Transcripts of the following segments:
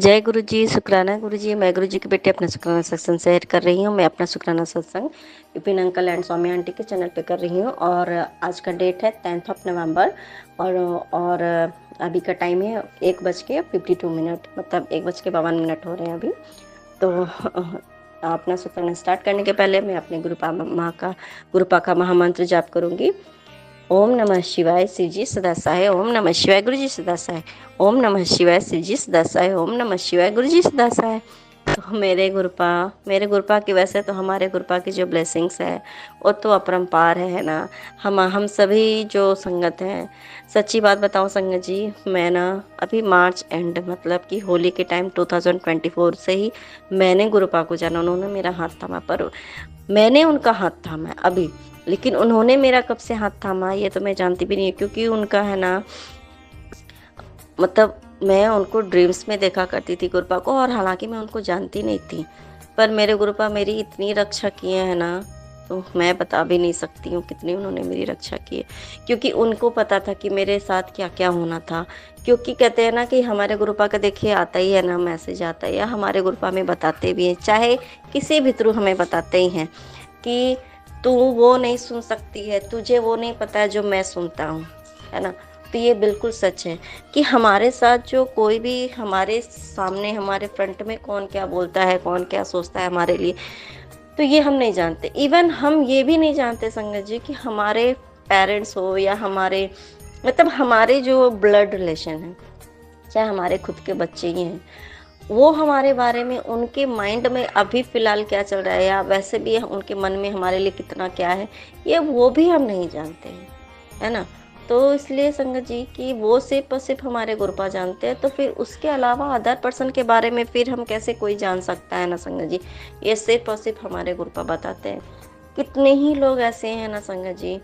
जय गुरु जी, शुक्राना गुरु जी। मैं गुरु जी की बेटी अपना शुक्राना सत्संग शेयर कर रही हूँ। मैं अपना शुक्राना सत्संग Vipin uncle and Swami aunty के चैनल पे कर रही हूँ और आज का डेट है 10 नवंबर और अभी का टाइम है 1:52, मतलब 1:52 हो रहे हैं अभी। तो अपना शुक्राना स्टार्ट करने के पहले मैं अपने गुरुपा का महामंत्र जाप करूँगी। ओम नमः शिवाय शिव जी सदा सहाय। ओम नमः शिवाय गुरु जी सदा सहाय। ओम नमः शिवाय शिव जी सदा सहाय। ओम नमः शिवाय गुरु जी सदा सहाय। तो मेरे गुरुपा की, वैसे तो हमारे गुरुपा की जो ब्लेसिंग्स है वो तो अपरंपार है ना। हम सभी जो संगत हैं, सच्ची बात बताऊं संगत जी, मैं ना अभी मार्च एंड मतलब कि होली के टाइम 2024 से ही मैंने गुरुपा को जाना। उन्होंने मेरा हाथ थामा, पर मैंने उनका हाथ थामा है अभी, लेकिन उन्होंने मेरा कब से हाथ थामा ये तो मैं जानती भी नहीं है, क्योंकि उनका है ना, मतलब मैं उनको ड्रीम्स में देखा करती थी गुरुपा को, और हालांकि मैं उनको जानती नहीं थी, पर मेरे गुरुपा मेरी इतनी रक्षा किए हैं ना, तो मैं बता भी नहीं सकती हूँ कितनी उन्होंने मेरी रक्षा की है। क्योंकि उनको पता था कि मेरे साथ क्या क्या होना था। क्योंकि कहते हैं ना कि हमारे गुरुपा का देखिए आता ही है ना, मैसेज आता है, या हमारे गुरुपा में बताते भी हैं, चाहे किसी भी थ्रू हमें बताते ही हैं कि तू वो नहीं सुन सकती है, तुझे वो नहीं पता है जो मैं सुनता हूँ, है ना। तो ये बिल्कुल सच है कि हमारे साथ जो कोई भी हमारे सामने, हमारे फ्रंट में कौन क्या बोलता है, कौन क्या सोचता है हमारे लिए, तो ये हम नहीं जानते। इवन हम ये भी नहीं जानते संगत जी कि हमारे पेरेंट्स हो या हमारे, मतलब हमारे जो ब्लड रिलेशन है, चाहे हमारे खुद के बच्चे ही हैं, वो हमारे बारे में, उनके माइंड में अभी फिलहाल क्या चल रहा है, या वैसे भी उनके मन में हमारे लिए कितना क्या है, ये वो भी हम नहीं जानते हैं, है ना। तो इसलिए संगत जी कि वो सिर्फ और सिर्फ हमारे गुरुपा जानते हैं, तो फिर उसके अलावा अदर पर्सन के बारे में फिर हम कैसे कोई जान सकता है ना संगत जी। ये सिर्फ और सिर्फ हमारे गुरुपा बताते हैं। कितने ही लोग ऐसे हैं ना संगत जी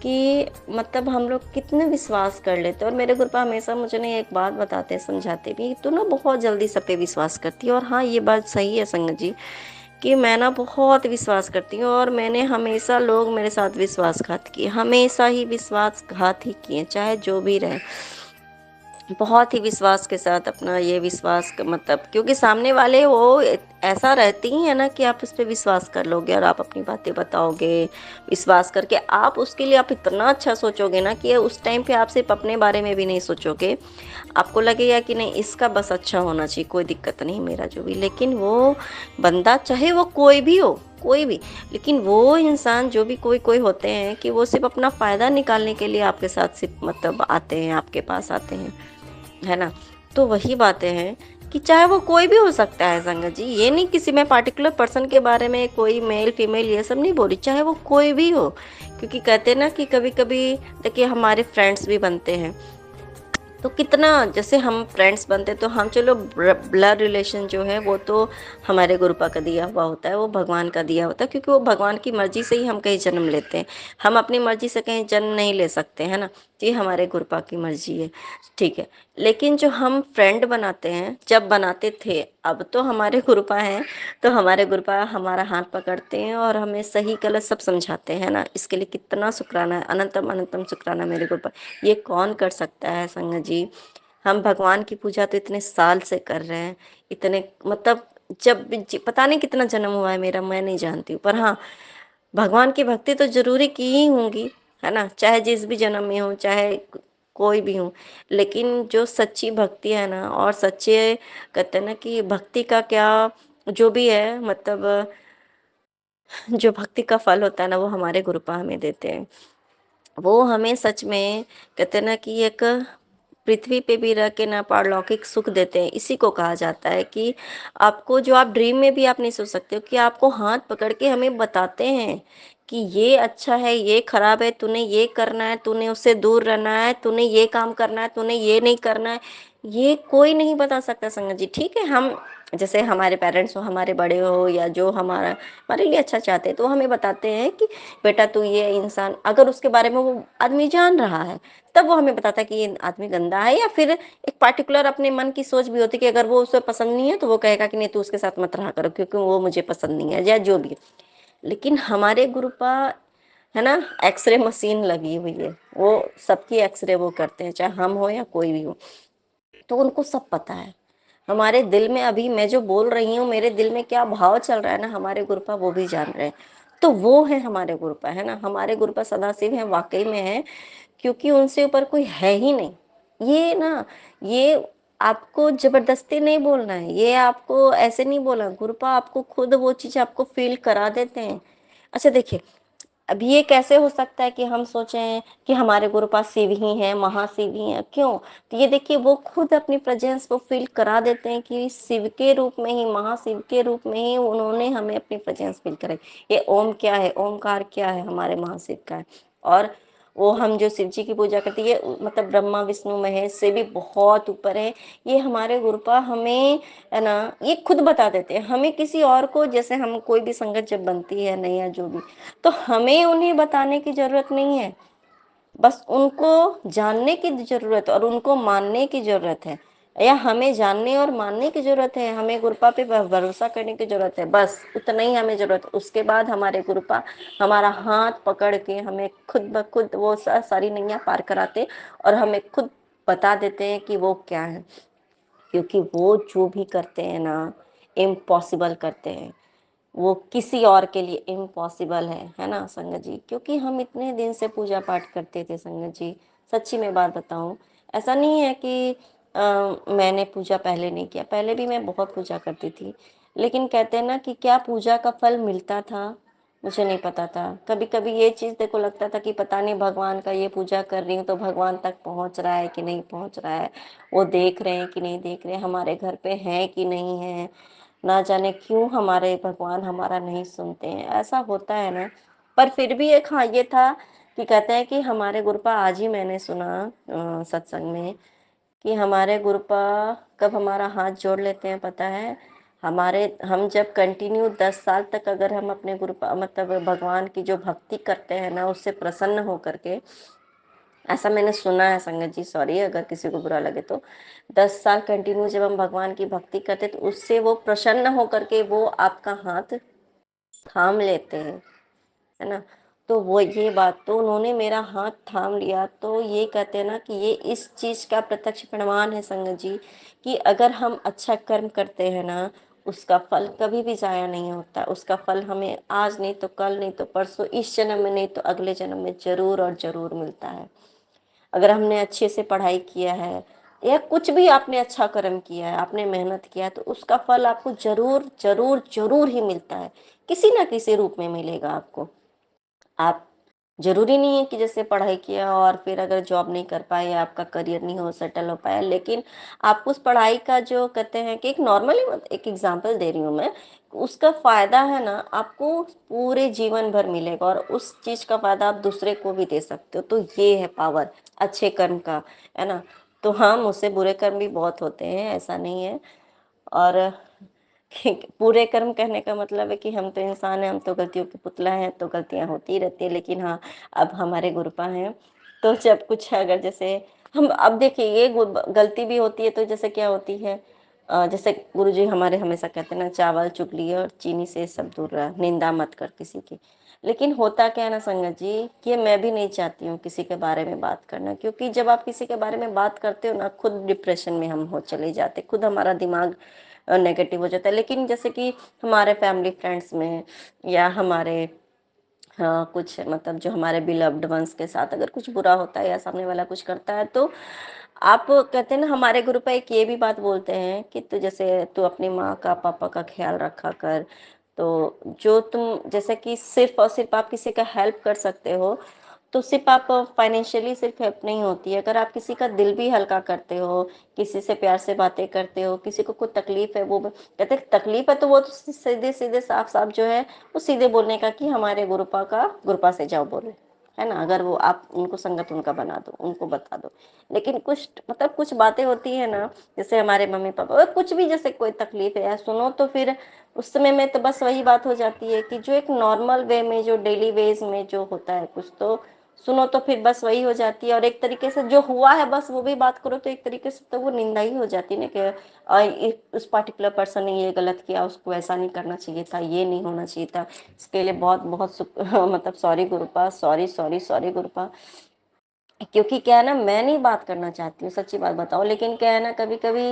कि मतलब हम लोग कितने विश्वास कर लेते हैं, और मेरे गुरुपा हमेशा मुझे ना एक बात बताते हैं, समझाते भी, तो ना बहुत जल्दी सब पे विश्वास करती है। और हाँ, ये बात सही है संगत जी कि मैं ना बहुत विश्वास करती हूँ, और मैंने हमेशा, लोग मेरे साथ विश्वासघात किए, हमेशा ही विश्वासघात ही किए, चाहे जो भी रहे। बहुत ही विश्वास के साथ अपना ये मतलब क्योंकि सामने वाले वो ऐसा रहती ही है ना कि आप उस पर विश्वास कर लोगे और आप अपनी बातें बताओगे, विश्वास करके आप उसके लिए आप इतना अच्छा सोचोगे ना कि उस टाइम पे आप सिर्फ अपने बारे में भी नहीं सोचोगे, आपको लगेगा कि नहीं इसका बस अच्छा होना चाहिए, कोई दिक्कत नहीं मेरा जो भी। लेकिन वो बंदा, चाहे वो कोई भी हो, कोई भी, लेकिन वो इंसान जो भी, कोई कोई होते हैं कि वो सिर्फ अपना फायदा निकालने के लिए आपके साथ सिर्फ मतलब आते हैं, आपके पास आते हैं, है ना। तो वही बातें हैं कि चाहे वो कोई भी हो सकता है संगत जी, ये नहीं किसी में पार्टिकुलर पर्सन के बारे में, कोई मेल फीमेल ये सब नहीं बोल रही, चाहे वो कोई भी हो। क्योंकि कहते हैं ना कि कभी कभी देखिए हमारे फ्रेंड्स भी बनते हैं, तो कितना, जैसे हम फ्रेंड्स बनते तो हम, चलो ब्लड रिलेशन जो है वो तो हमारे गुरुपा का दिया हुआ होता है, वो भगवान का दिया होता है, क्योंकि वो भगवान की मर्जी से ही हम कहीं जन्म लेते हैं। हम अपनी मर्जी से कहीं जन्म नहीं ले सकते, है ना। तो ये हमारे गुरुपा की मर्जी है, ठीक है। लेकिन जो हम फ्रेंड बनाते हैं, जब बनाते थे, अब तो हमारे गुरुपा हैं, तो हमारे गुरुपा हमारा हाथ पकड़ते हैं और हमें सही गलत सब समझाते हैं ना। इसके लिए कितना शुक्राना है, अनंतम अनंतम शुक्राना मेरे गुरुपा। ये कौन कर सकता है संगत जी। हम भगवान की पूजा तो इतने साल से कर रहे हैं, इतने मतलब पता नहीं कितना जन्म हुआ है मेरा, मैं नहीं जानती हूँ, पर हाँ, भगवान की भक्ति तो जरूरी की ही होंगी, है ना, चाहे जिस भी जन्म में हो, चाहे कोई भी हो। लेकिन जो सच्ची भक्ति है ना, और सच्चे, कहते हैं ना कि भक्ति का क्या, जो भी है मतलब, जो भक्ति का फल होता है ना, वो हमारे गुरुपा हमें देते हैं। वो हमें सच में, कहते हैं ना कि एक पृथ्वी पे भी रह के ना पारलौकिक सुख देते हैं। इसी को कहा जाता है कि आपको, जो आप ड्रीम में भी आप नहीं सोच सकते हो, कि आपको हाथ पकड़ के हमें बताते हैं कि ये अच्छा है, ये खराब है, तूने ये करना है, तूने उससे दूर रहना है, तूने ये काम करना है, तूने ये नहीं करना है। ये कोई नहीं बता सकता संगत जी, ठीक है। हम, जैसे हमारे पेरेंट्स हो, हमारे बड़े हो, या जो हमारे लिए अच्छा चाहते हैं, तो हमें बताते हैं कि बेटा तू ये इंसान, अगर उसके बारे में वो आदमी जान रहा है, तब वो हमें बताता है कि ये आदमी गंदा है, या फिर एक पार्टिकुलर अपने मन की सोच भी होती है कि अगर वो उसे पसंद नहीं है तो वो कहेगा कि नहीं तू उसके साथ मत रहा करो क्योंकि वो मुझे पसंद नहीं है, या जो भी। लेकिन हमारे गुरुपा, है ना, एक्सरे मशीन लगी हुई है, वो सबकी एक्सरे वो करते हैं, चाहे हम हो या कोई भी हो, तो उनको सब पता है। हमारे दिल में अभी मैं जो बोल रही हूँ, मेरे दिल में क्या भाव चल रहा है ना, हमारे गुरुपा वो भी जान रहे हैं। तो वो है हमारे गुरुपा, है ना? हमारे गुरुपा सदाशिव हैं, वाक़ई में हैं, क्योंकि उनसे ऊपर कोई है ही नहीं। ये ना, ये आपको ज़बरदस्ती नहीं बोलना है, ये आपको ऐसे नहीं बोला, गुरुपा आपको खुद वो चीज़ आपको फ़ील करा देते हैं। अच्छा देखिए, अब ये कैसे हो सकता है कि हम सोचें कि हमारे गुरु पास शिव ही हैं, महाशिव ही हैं, क्यों? तो ये देखिए, वो खुद अपनी प्रेज़ेंस को फ़ील करा देते हैं कि शिव के रूप में ही, महाशिव के रूप में ही उन्होंने हमें अपनी प्रेज़ेंस फ़ील कराई। ये ओम क्या है? ओमकार क्या है? हमारे महाशिव का है। और वो हम जो शिव जी की पूजा करते हैं, ये मतलब ब्रह्मा, विष्णु, महेश से भी बहुत ऊपर है। ये हमारे गुरुपा हमें, है ना, ये खुद बता देते हैं। हमें किसी और को, जैसे हम कोई भी संगत जब बनती है नई या जो भी, तो हमें उन्हें बताने की ज़रूरत नहीं है, बस उनको जानने की ज़रूरत और उनको मानने की ज़रूरत है, या हमें जानने और मानने की ज़रूरत है, हमें गुरुपा पे भरोसा करने की ज़रूरत है, बस उतना ही हमें ज़रूरत है। उसके बाद हमारे गुरुपा हमारा हाथ पकड़ के हमें खुद ब खुद वो सारी नैया पार कराते और हमें खुद बता देते हैं कि वो क्या है, क्योंकि वो जो भी करते हैं ना, इम्पॉसिबल करते हैं। वो किसी और के लिए इम्पॉसिबल है ना संगत जी? क्योंकि हम इतने दिन से पूजा पाठ करते थे संगत जी, सच्ची में बात बताऊँ, ऐसा नहीं है कि मैंने पूजा पहले नहीं किया, पहले भी मैं बहुत पूजा करती थी। लेकिन कहते हैं ना कि क्या पूजा का फल मिलता था? मुझे नहीं पता था। कभी-कभी ये चीज़ देखो लगता था कि पता नहीं भगवान का ये पूजा कर रही हूँ तो भगवान तक पहुँच रहा है कि नहीं पहुँच रहा है, वो देख रहे हैं कि नहीं देख रहे हैं, हमारे घर पे हैं कि नहीं है। ना जाने क्यों हमारे भगवान हमारा नहीं सुनते हैं, ऐसा होता है ना। पर फिर भी एक हाँ, ये था कि कहते हैं कि हमारे गुरुपा, आज ही मैंने सुना सत्संग में, कि हमारे गुरुपा कब हमारा हाथ जोड़ लेते हैं पता है? हमारे हम जब कंटिन्यू 10 साल तक अगर हम अपने गुरुपा मतलब भगवान की जो भक्ति करते हैं ना, उससे प्रसन्न होकर के, ऐसा मैंने सुना है संगत जी, सॉरी अगर किसी को बुरा लगे तो। 10 साल कंटिन्यू जब हम भगवान की भक्ति करते तो उससे वो प्रसन्न होकर के वो आपका हाथ थाम लेते हैं, है ना? तो वो ये बात तो उन्होंने मेरा हाथ थाम लिया, तो ये कहते हैं ना कि ये इस चीज़ का प्रत्यक्ष प्रमाण है संगत जी, कि अगर हम अच्छा कर्म करते हैं ना, उसका फल कभी भी ज़ाया नहीं होता। उसका फल हमें आज नहीं तो कल, नहीं तो परसों, इस जन्म में नहीं तो अगले जन्म में ज़रूर और ज़रूर मिलता है। अगर हमने अच्छे से पढ़ाई किया है या कुछ भी आपने अच्छा कर्म किया है, आपने मेहनत किया है, तो उसका फल आपको ज़रूर, ज़रूर, ज़रूर ही मिलता है। किसी न किसी रूप में मिलेगा आपको। आप, ज़रूरी नहीं है कि जैसे पढ़ाई किया और फिर अगर जॉब नहीं कर पाए या आपका करियर नहीं हो सेटल हो पाया, लेकिन आप उस पढ़ाई का जो कहते हैं कि एक नॉर्मली एक एग्ज़ाम्पल दे रही हूँ मैं, उसका फ़ायदा है ना आपको पूरे जीवन भर मिलेगा और उस चीज़ का फ़ायदा आप दूसरे को भी दे सकते हो। तो ये है पावर अच्छे कर्म का, है ना? तो हाँ, मुझसे बुरे कर्म भी बहुत होते हैं, ऐसा नहीं है। और पूरे कर्म कहने का मतलब है कि हम तो इंसान हैं, हम तो गलतियों के पुतला हैं, तो गलतियाँ होती ही रहती हैं। लेकिन हाँ, अब हमारे गुरुपा हैं, तो जब कुछ अगर जैसे हम अब देखिए ये गलती भी होती है तो जैसे क्या होती है, जैसे गुरुजी हमारे हमेशा कहते हैं ना, चावल चुगली और चीनी से सब दूर रह, निंदा मत कर किसी की। लेकिन होता क्या है ना संगत जी, कि मैं भी नहीं चाहती हूँ किसी के बारे में बात करना, क्योंकि जब आप किसी के बारे में बात करते हो ना, खुद डिप्रेशन में हम हो चले जाते, खुद हमारा दिमाग नेगेटिव हो जाता है। लेकिन जैसे कि हमारे फैमिली फ्रेंड्स में या हमारे हाँ, कुछ मतलब जो हमारे बिलव्ड वंस के साथ अगर कुछ बुरा होता है या सामने वाला कुछ करता है, तो आप कहते हैं ना, हमारे गुरु पे एक ये भी बात बोलते हैं कि तू जैसे तू अपनी माँ का पापा का ख्याल रखा कर। तो जो तुम जैसे कि सिर्फ और सिर्फ आप किसी का हेल्प कर सकते हो, तो सिर्फ आप फाइनेंशियली सिर्फ हेल्प नहीं होती है, अगर आप किसी का दिल भी हल्का करते हो, किसी से प्यार से बातें करते हो, किसी को कोई तकलीफ है, वो कहते हैं तकलीफ है तो वो तो सीधे सीधे साफ साफ जो है वो सीधे बोलने का कि हमारे गुरुपा से जाओ बोलो, है ना? अगर वो आप उनको संगत उनका बना दो, उनको बता दो। लेकिन कुछ मतलब कुछ बातें होती है ना, जैसे हमारे मम्मी पापा और कुछ भी जैसे कोई तकलीफ है या सुनो, तो फिर उस समय में तो बस वही बात हो जाती है कि जो एक नॉर्मल वे में जो डेली वेज में जो होता है कुछ, तो सुनो तो फिर बस वही हो जाती है। और एक तरीके से जो हुआ है बस वो भी बात करो, तो एक तरीके से तो वो निंदा ही हो जाती है ना, कि उस पर्टिकुलर पर्सन ने ये गलत किया, उसको ऐसा नहीं करना चाहिए था, ये नहीं होना चाहिए था। इसके लिए बहुत बहुत मतलब सॉरी गुरुपा, सॉरी सॉरी सॉरी गुरुपा। क्योंकि क्या है ना, मैं नहीं बात करना चाहती हूँ, सच्ची बात बताओ, लेकिन क्या है ना, कभी कभी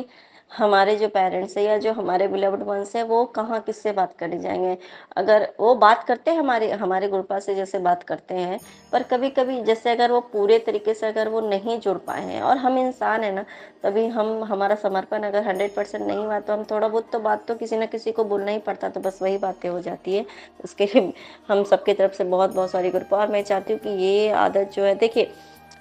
हमारे जो पेरेंट्स हैं या जो हमारे बिलव्ड वंस हैं, वो कहाँ किससे बात करने जाएँगे। अगर वो बात करते हैं हमारे हमारे गुरुपा से जैसे बात करते हैं, पर कभी-कभी जैसे अगर वो पूरे तरीके से अगर वो नहीं जुड़ पाए हैं और हम इंसान हैं ना, तभी हम हमारा समर्पण अगर 100% नहीं हुआ तो हम थोड़ा बहुत तो बात तो किसी न किसी को बोलना ही पड़ता है, तो बस वही बातें हो जाती है। उसके लिए हम सबकी तरफ से बहुत-बहुत सॉरी गुरुपा, और मैं चाहती हूँ कि ये आदत जो है देखिए,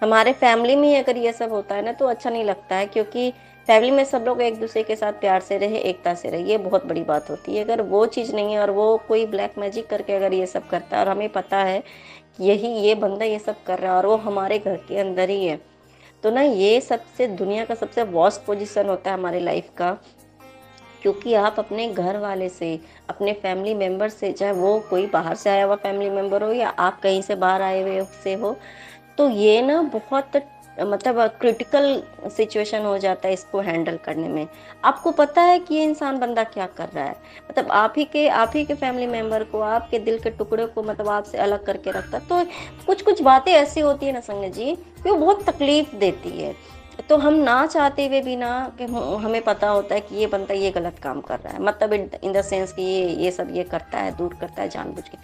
हमारे फैमिली में ही अगर ये सब होता है ना तो अच्छा नहीं लगता है, क्योंकि फैमिली में सब लोग एक-दूसरे के साथ प्यार से रहे, एकता से रहे, ये बहुत बड़ी बात होती है। अगर वो चीज़ नहीं है और वो कोई ब्लैक मैजिक करके अगर ये सब करता है और हमें पता है कि यही ये बंदा ये सब कर रहा है और वो हमारे घर के अंदर ही है, तो ना ये सबसे दुनिया का सबसे वर्स्ट पोज़ीशन होता है हमारी लाइफ़ का, क्योंकि आप अपने घर वाले से, अपने फैमिली मेंबर से, चाहे वो कोई बाहर से आया हुआ फैमिली मेंबर हो या आप कहीं से बाहर आए हुए से हो, तो ये ना बहुत मतलब क्रिटिकल सिचुएशन हो जाता है इसको हैंडल करने में। आपको पता है कि ये इंसान बंदा क्या कर रहा है। मतलब आप ही के फैमिली मेंबर को, आपके दिल के टुकड़े को मतलब आपसे अलग करके रखता है। तो कुछ-कुछ बातें ऐसी होती है ना संगत जी, कि वो बहुत तकलीफ़ देती है। तो हम ना चाहते हुए भी ना, कि हमें पता होता है कि ये बंदा ये गलत काम कर रहा है। मतलब इन द सेंस कि ये सब ये करता है, दूर करता है जानबूझ के।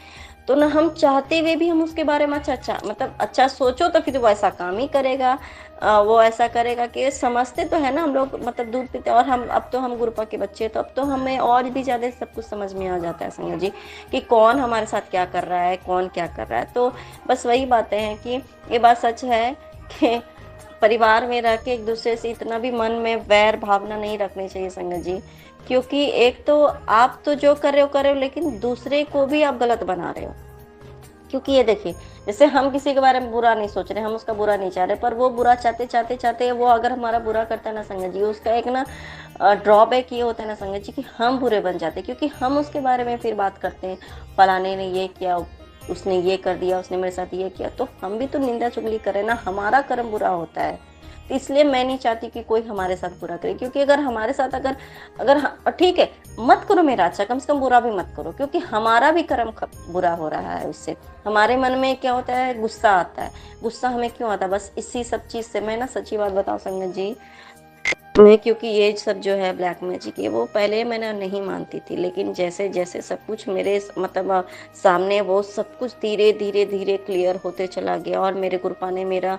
तो ना हम चाहते हुए भी हम उसके बारे में अच्छा-अच्छा मतलब अच्छा सोचो तो फिर वो ऐसा काम ही करेगा। वो ऐसा करेगा कि समझते तो है ना हम लोग, मतलब दूध पीते, और हम अब तो हम गुरुपा के बच्चे, तो अब तो हमें और भी ज़्यादा सब कुछ समझ में आ जाता है संगत जी, कि कौन हमारे साथ क्या कर रहा है, कौन क्या कर रहा है। तो बस वही बातें हैं कि ये बात सच है कि परिवार में रह के एक-दूसरे से इतना भी मन में वैर भावना नहीं रखनी चाहिए संगत जी। क्योंकि एक तो आप तो जो कर रहे हो, लेकिन दूसरे को भी आप गलत बना रहे हो। क्योंकि ये देखिए, जैसे हम किसी के बारे में बुरा नहीं सोच रहे, हम उसका बुरा नहीं चाह रहे, पर वो बुरा चाहते वो अगर हमारा बुरा करता है ना संगत जी, उसका एक ना ड्रॉबैक ये होता है ना संगत जी, कि हम बुरे बन जाते हैं, क्योंकि हम उसके बारे में फिर बात करते हैं, फलाने ने ये किया, उसने ये कर दिया, उसने मेरे साथ ये किया, तो हम भी तो निंदा चुगली करें ना, हमारा कर्म बुरा होता है। तो इसलिए मैं नहीं चाहती कि कोई हमारे साथ बुरा करे, क्योंकि अगर हमारे साथ अगर अगर ठीक है, मत करो मेरा अच्छा, कम से कम बुरा भी मत करो, क्योंकि हमारा भी कर्म बुरा हो रहा है उससे। हमारे मन में क्या होता है, गुस्सा आता है। गुस्सा हमें क्यों आता है, बस इसी सब चीज़ से। मैं ना सच्ची बात बताऊँ संगत जी, मैं क्योंकि ये सब जो है ब्लैक मैजिक, ये वो पहले मैं ना नहीं मानती थी, लेकिन जैसे-जैसे सब कुछ मेरे मतलब सामने वो सब कुछ धीरे-धीरे क्लियर होते चला गया, और मेरे गुरुपा ने मेरा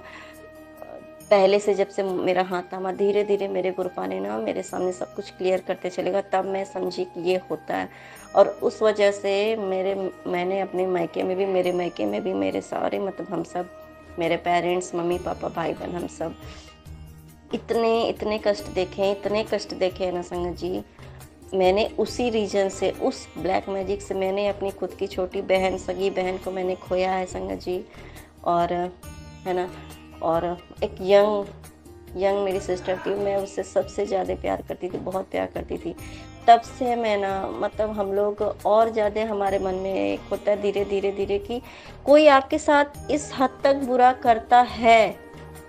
पहले से जब से मेरा हाथ थामा, धीरे-धीरे मेरे गुरुपा ने ना मेरे सामने सब कुछ क्लियर करते चलेगा, तब मैं समझी कि ये होता है। और उस वजह से मैंने अपने मायके में भी, मेरे मायके में भी मेरे सारे मतलब हम सब, मेरे पेरेंट्स, मम्मी-पापा, भाई-बहन, हम सब इतने इतने कष्ट देखे हैं ना संगत जी। मैंने उसी रीज़न से, उस ब्लैक मैजिक से मैंने अपनी खुद की छोटी बहन, सगी बहन को मैंने खोया है संगत जी। और है ना, और एक यंग मेरी सिस्टर थी, मैं उससे सबसे ज़्यादा प्यार करती थी, बहुत प्यार करती थी। तब से मैं ना मतलब हम लोग और ज़्यादा हमारे मन में एक होता है धीरे-धीरे कि कोई आपके साथ इस हद तक बुरा करता है,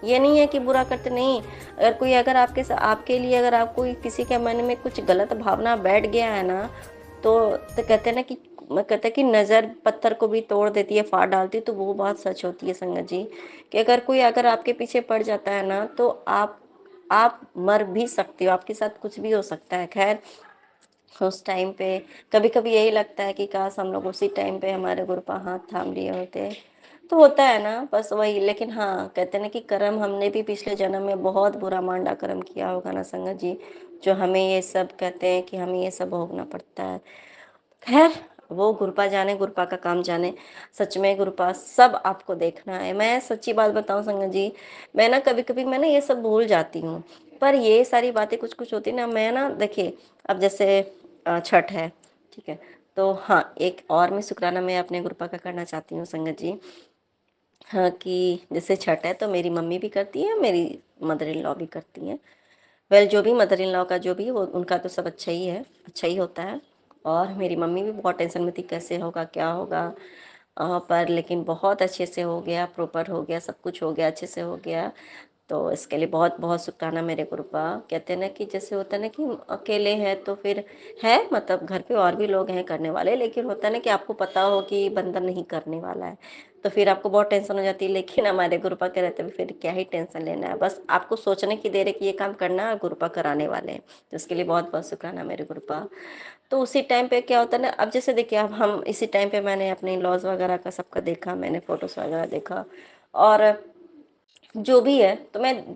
ये नहीं है कि बुरा करते नहीं। अगर आपके लिए अगर आप कोई किसी के मन में कुछ गलत भावना बैठ गया है ना, तो कहते हैं ना कि कहते हैं कि नज़र पत्थर को भी तोड़ देती है, फाड़ डालती है, तो वो बात सच होती है संगत जी, कि अगर आपके पीछे पड़ जाता है ना, तो आप मर भी सकते हो, आपके साथ कुछ भी हो सकता है। ख़ैर, उस टाइम पे कभी-कभी यही लगता है कि काश हम लोग उसी टाइम पे हमारे गुरुपा हाथ थाम लिए होते। तो होता है ना, बस वही। लेकिन हाँ, कहते हैं ना कि कर्म, हमने भी पिछले जन्म में बहुत बुरा मांडा कर्म किया होगा ना संगत जी, जो हमें ये सब कहते हैं कि हमें ये सब भोगना पड़ता है। ख़ैर, वो गुरुपा जाने, गुरुपा का काम जाने। सच में गुरुपा सब आपको देखना है। मैं सच्ची बात बताऊँ संगत जी, मैं ना कभी-कभी मैं ना ये सब भूल जाती हूँ। पर ये सारी बातें कुछ-कुछ होती हैं ना, मैं ना देखिए, अब जैसे छठ है, ठीक है? तो हाँ, एक और मैं शुकराना मैं अपने गुरुपा का करना चाहती हूँ संगत जी। हाँ, कि जैसे छठ है तो मेरी मम्मी भी करती है, मेरी मदर इन लॉ भी करती हैं। वेल, जो भी मदर इन लॉ का जो भी वो उनका तो सब अच्छा ही है, अच्छा ही होता है। और मेरी मम्मी भी बहुत टेंशन में थी कैसे होगा, क्या होगा, पर लेकिन बहुत अच्छे से हो गया, प्रॉपर हो गया, सब कुछ हो गया, अच्छे से हो गया। तो इसके लिए बहुत-बहुत शुक्राना मेरे गुरुपा। कहते हैं ना कि जैसे होता है ना कि अकेले हैं तो फिर है मतलब घर पे और भी लोग हैं करने वाले, लेकिन होता है ना कि आपको पता हो कि बंदा नहीं करने वाला है, तो फिर आपको बहुत टेंशन हो जाती है। लेकिन हमारे गुरुपा के रहते हुए फिर क्या ही टेंशन लेना है, बस आपको सोचने की देर है कि ये काम करना है और गुरुपा कराने वाले हैं। तो इसके लिए बहुत-बहुत शुक्राना मेरे गुरुपा। तो उसी टाइम पे क्या होता है ना, अब जैसे देखिए अब हम इसी टाइम पे मैंने अपने इन-लॉज़ वगैरह का सबका देखा, मैंने फ़ोटोज़ वगैरह देखा और जो भी है, तो मैं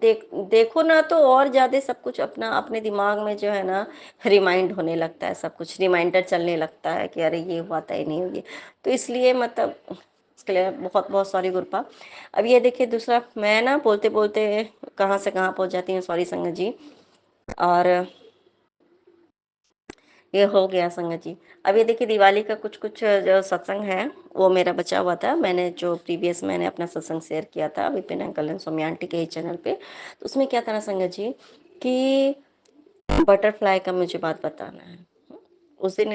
देखो ना तो और ज़्यादा सब कुछ अपना अपने दिमाग में जो है ना रिमाइंड होने लगता है, सब कुछ रिमाइंडर चलने लगता है कि अरे ये हुआ था, ये नहीं हुई। तो इसलिए मतलब इसके लिए बहुत-बहुत सॉरी गुरपा। अब ये देखिए दूसरा मैं ना बोलते-बोलते कहाँ से कहाँ पहुँच जाती हूँ, सॉरी संगत जी। और ये हो गया संगत जी। अब ये देखिए दिवाली का कुछ-कुछ जो सत्संग है, वो मेरा बचा हुआ था। मैंने जो प्रीवियस मैंने अपना सत्संग शेयर किया था Vipin uncle and Saumya aunty के ही चैनल पे। तो उसमें क्या था ना संगत जी कि बटरफ्लाई का मुझे बात बताना है। उस दिन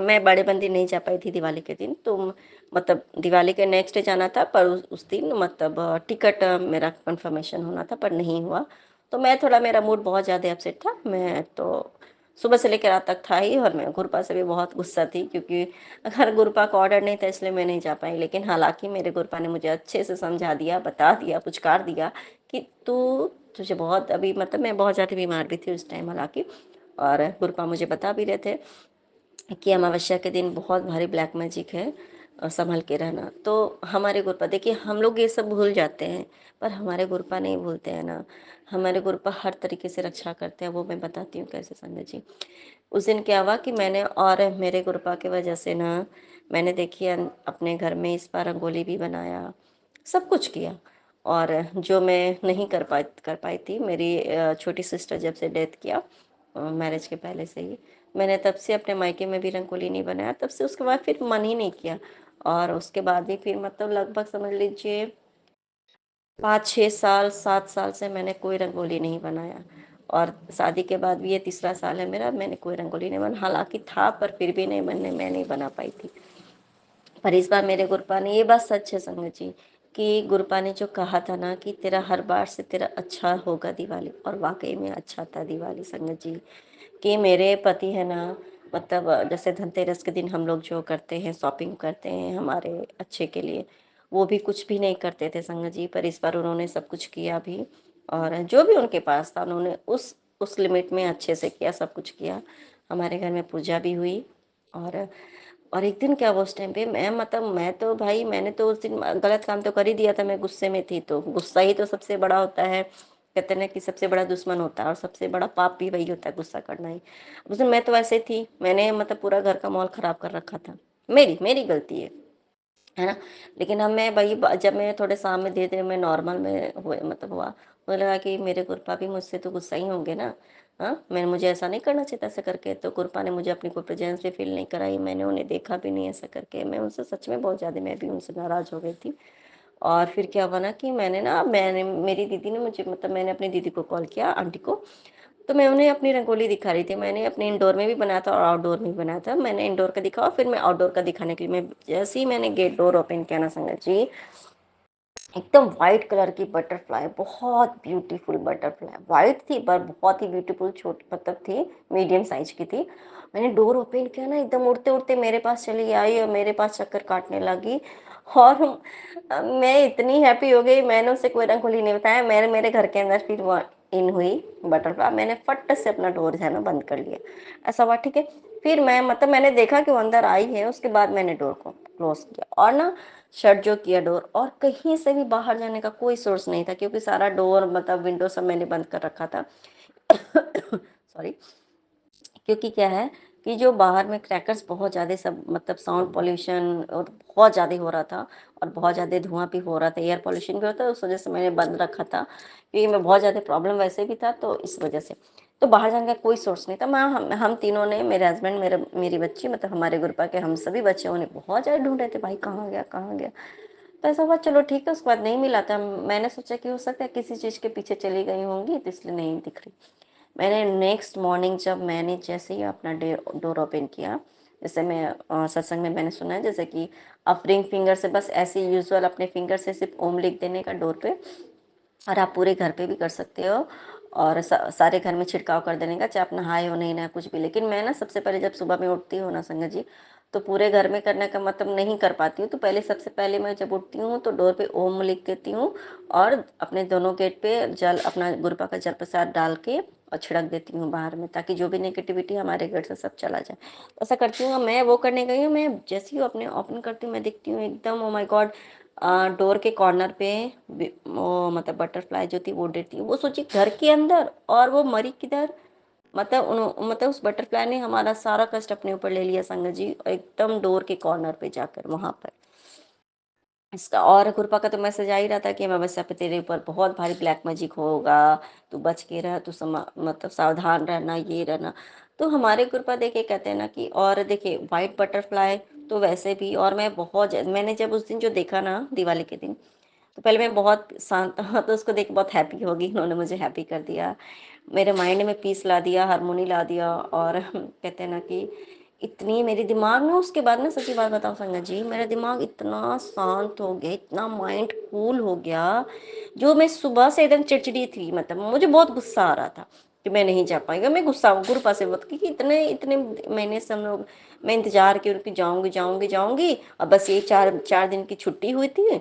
मैं बड़े बंदी नहीं जा पाई थी दिवाली के दिन, तो मतलब दिवाली के नेक्स्ट डे जाना था पर उस दिन मतलब टिकट मेरा कन्फर्मेशन होना था पर नहीं हुआ। तो मैं थोड़ा मेरा मूड बहुत ज़्यादा अपसेट था। मैं तो सुबह से लेकर रात तक था ही और मैं गुरपा से भी बहुत गुस्सा थी क्योंकि गुरपा का ऑर्डर नहीं था इसलिए मैं नहीं जा पाई। लेकिन हालाँकि मेरे गुरपा ने मुझे अच्छे से समझा दिया, बता दिया, पुचकार दिया कि तुझे बहुत अभी मतलब मैं बहुत ज़्यादा बीमार भी थी उस टाइम हालाँकि। और गुरपा मुझे बता भी रहे थे कि अमावस्या के दिन बहुत भारी ब्लैक मैजिक है और संभल के रहना। तो हमारे गुरुपा देखिए हम लोग ये सब भूल जाते हैं, पर हमारे गुरुपा नहीं भूलते हैं ना। हमारे गुरुपा हर तरीके से रक्षा करते हैं, वो मैं बताती हूँ कैसे संगत जी। उस दिन क्या हुआ कि मैंने और मेरे गुरुपा की वजह से ना मैंने देखिए अपने घर में इस बार रंगोली भी बनाया, सब कुछ किया। और जो मैं नहीं कर पाई थी मेरी छोटी सिस्टर जब से डेथ किया मैरिज के पहले से ही, मैंने तब से अपने मायके में भी रंगोली नहीं बनाया, तब से उसके बाद फिर मन ही नहीं किया। और उसके बाद भी फिर मतलब लगभग समझ लीजिए 5-6 साल, 7 साल से मैंने कोई रंगोली नहीं बनाया। और शादी के बाद भी ये तीसरा साल है मेरा, मैंने कोई रंगोली नहीं बना हालाँकि था पर फिर भी नहीं मैं नहीं बना पाई थी। पर इस बार मेरे गुरुपा ने ये बात सच है संगत जी कि गुरुपा ने जो कहा था ना कि तेरा हर बार से तेरा अच्छा होगा दिवाली, और वाक़ई में अच्छा था दिवाली संगत जी। कि मेरे पति है ना मतलब जैसे धनतेरस के दिन हम लोग जो करते हैं शॉपिंग करते हैं हमारे अच्छे के लिए, वो भी कुछ भी नहीं करते थे संगत जी, पर इस बार उन्होंने सब कुछ किया भी। और जो भी उनके पास था उन्होंने उस लिमिट में अच्छे से किया, सब कुछ किया। हमारे घर में पूजा भी हुई। और एक दिन क्या हुआ उस टाइम पे मैं मतलब मैं तो भाई मैंने तो उस दिन गलत काम तो कर ही दिया था, मैं गुस्से में थी, तो गुस्सा ही तो सबसे बड़ा होता है। कहते हैं ना कि सबसे बड़ा दुश्मन होता है और सबसे बड़ा पाप भी वही होता है, गुस्सा करना ही। उस दिन मैं तो ऐसे थी, मैंने मतलब पूरा घर का माहौल खराब कर रखा था। मेरी मेरी गलती है ना? लेकिन अब मैं वही जब मैं थोड़े शाम में धीरे-धीरे मैं नॉर्मल में हुए मतलब हुआ, मुझे लगा कि मेरे गुरपा भी मुझसे तो गुस्सा ही होंगे ना, हाँ? मैं मुझे ऐसा नहीं करना चाहिए था ऐसे करके, तो गुरपा ने मुझे अपनी कोई प्रेज़ेंस भी फ़ील नहीं कराई, मैंने उन्हें देखा भी नहीं ऐसा करके। मैं उनसे सच में बहुत ज़्यादा मैं भी उनसे नाराज़ हो गई थी। और फिर क्या हुआ ना कि मैंने मेरी दीदी ने मुझे मतलब मैंने अपनी दीदी को कॉल किया, आंटी को, तो मैं उन्हें अपनी रंगोली दिखा रही थी। मैंने अपने इंडोर में भी बनाया था और आउटडोर में भी बनाया था। मैंने इंडोर का दिखाया फिर मैं आउटडोर का दिखाने के लिए मैं जैसे ही मैंने गेट डोर ओपन किया ना संगत जी, एकदम व्हाइट कलर की बटरफ्लाई, बहुत ब्यूटीफुल बटरफ्लाई, व्हाइट थी पर बहुत ही ब्यूटीफुल छोटी मतलब थी, मीडियम साइज की थी। मैंने डोर ओपन किया ना एकदम उड़ते-उड़ते मेरे पास चली आई और मेरे पास चक्कर काटने लगी। और मैं इतनी हैप्पी हो गई, मैंने उसे कोई रंगोली नहीं बताया, मैंने मेरे घर के अंदर फिर वो इन हुई बटरफ्लाई, मैंने फट से अपना डोर जो है ना बंद कर लिया। ऐसा हुआ ठीक है, फिर मैं मतलब मैंने देखा कि वो अंदर आई है, उसके बाद मैंने डोर को क्लोज़ किया और ना शट जो किया डोर, और कहीं से भी बाहर जाने का कोई सोर्स नहीं था क्योंकि सारा डोर मतलब विंडो सब मैंने बंद कर रखा था। सॉरी। क्योंकि क्या है कि जो बाहर में क्रैकर्स बहुत ज़्यादा सब मतलब साउंड पॉल्यूशन और बहुत ज़्यादा हो रहा था और बहुत ज़्यादा धुआं भी हो रहा था, एयर पॉल्यूशन भी होता है, उस वजह से मैंने बंद रखा था क्योंकि मैं बहुत ज़्यादा प्रॉब्लम वैसे भी था तो इस वजह से। तो बाहर जाने का कोई सोर्स नहीं था। मैं हम तीनों ने, मेरे हस्बैंड, मेरी बच्ची मतलब हमारे ग्रुप के हम सभी बच्चों ने बहुत ज़्यादा ढूंढ रहे थे, भाई कहाँ गया कहाँ गया। तो ऐसा हुआ चलो ठीक है, उसके बाद नहीं मिला था। मैंने सोचा कि हो सकता है किसी चीज़ के पीछे चली गई होंगी तो इसलिए नहीं दिख रही। मैंने नेक्स्ट मॉर्निंग जब मैंने जैसे ही अपना डोर ओपन किया, जैसे मैं सत्संग में मैंने सुना है जैसे कि आप रिंग फिंगर से बस ऐसे यूजुअल अपने फिंगर से सिर्फ ओम लिख देने का डोर पे, और आप पूरे घर पे भी कर सकते हो और सारे घर में छिड़काव कर देने का, चाहे आप नहाए हो नहीं नहाए कुछ भी। लेकिन मैं ना सबसे पहले जब सुबह में उठती हूँ ना संगत जी, तो पूरे घर में करने का मतलब नहीं कर पाती हूँ, तो पहले सबसे पहले मैं जब उठती हूँ तो डोर पे ओम लिख देती हूँ और अपने दोनों गेट पे जल अपना गुरुपा का जल प्रसाद डाल के और छिड़क देती हूँ बाहर में, ताकि जो भी नेगेटिविटी हमारे घर से सब चला जाए। ऐसा करती हूँ मैं, वो करने गई हूँ मैं, जैसे ही अपने ओपन करती हूँ मैं देखती हूँ एकदम ओ माय गॉड, डोर के कॉर्नर पे वो मतलब बटरफ्लाई जो थी वो उड़ रही थी। वो सोचिए घर के अंदर, और वो मरी किधर, मतलब उस बटरफ्लाई ने हमारा सारा कष्ट अपने ऊपर ले लिया संगत जी, एकदम डोर के कॉर्नर पे जाकर वहां पर। इसका और गुरपा का तो मैसेज आ ही रहा था कि अमावस्या पे तेरे ऊपर बहुत भारी ब्लैक मैजिक होगा, तू बच के रह, तू मतलब सावधान रहना, ये रहना। तो हमारे गुरपा देखिए कहते हैं ना कि, और देखिए व्हाइट बटरफ्लाई तो वैसे भी, और मैं मैंने जब उस दिन जो देखा ना दिवाली के दिन, तो पहले मैं बहुत शांत तो उसको देख के बहुत हैप्पी हो गई, उन्होंने मुझे हैप्पी कर दिया, मेरे माइंड में पीस ला दिया, हार्मोनी ला दिया। और कहते हैं ना कि इतनी मेरे दिमाग में उसके बाद ना, सच्ची बात बताऊं संगत जी, मेरा दिमाग इतना शांत हो गया, इतना माइंड कूल हो गया। जो मैं सुबह से एकदम चिड़चिड़ी थी, मतलब मुझे बहुत गुस्सा आ रहा था कि मैं नहीं जा पाएगा, मैं गुस्सा हूँ गुरु पास से मत, क्योंकि इतने इतने महीने से हम लोग, मैं इंतजार की उनकी, जाऊंगी जाऊंगी जाऊंगी, और बस ये चार चार दिन की छुट्टी हुई थी।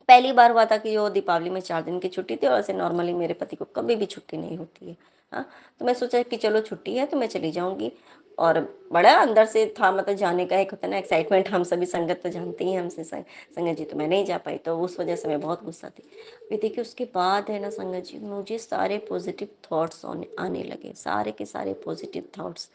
पहली बार हुआ था कि वो दीपावली में 4 दिन की छुट्टी थी, और ऐसे नॉर्मली मेरे पति को कभी भी छुट्टी नहीं होती है। हाँ, तो मैं सोचा कि चलो छुट्टी है तो मैं चली जाऊंगी। और बड़ा अंदर से था, मतलब जाने का एक होता है ना एक्साइटमेंट, हम सभी संगत तो जानते ही हैं हमसे संगत जी, तो मैं नहीं जा पाई, तो उस वजह से मैं बहुत गुस्सा थी। फिर देखिए उसके बाद है ना संगत जी, मुझे सारे पॉजिटिव थॉट्स आने लगे, सारे के सारे पॉजिटिव थॉट्स,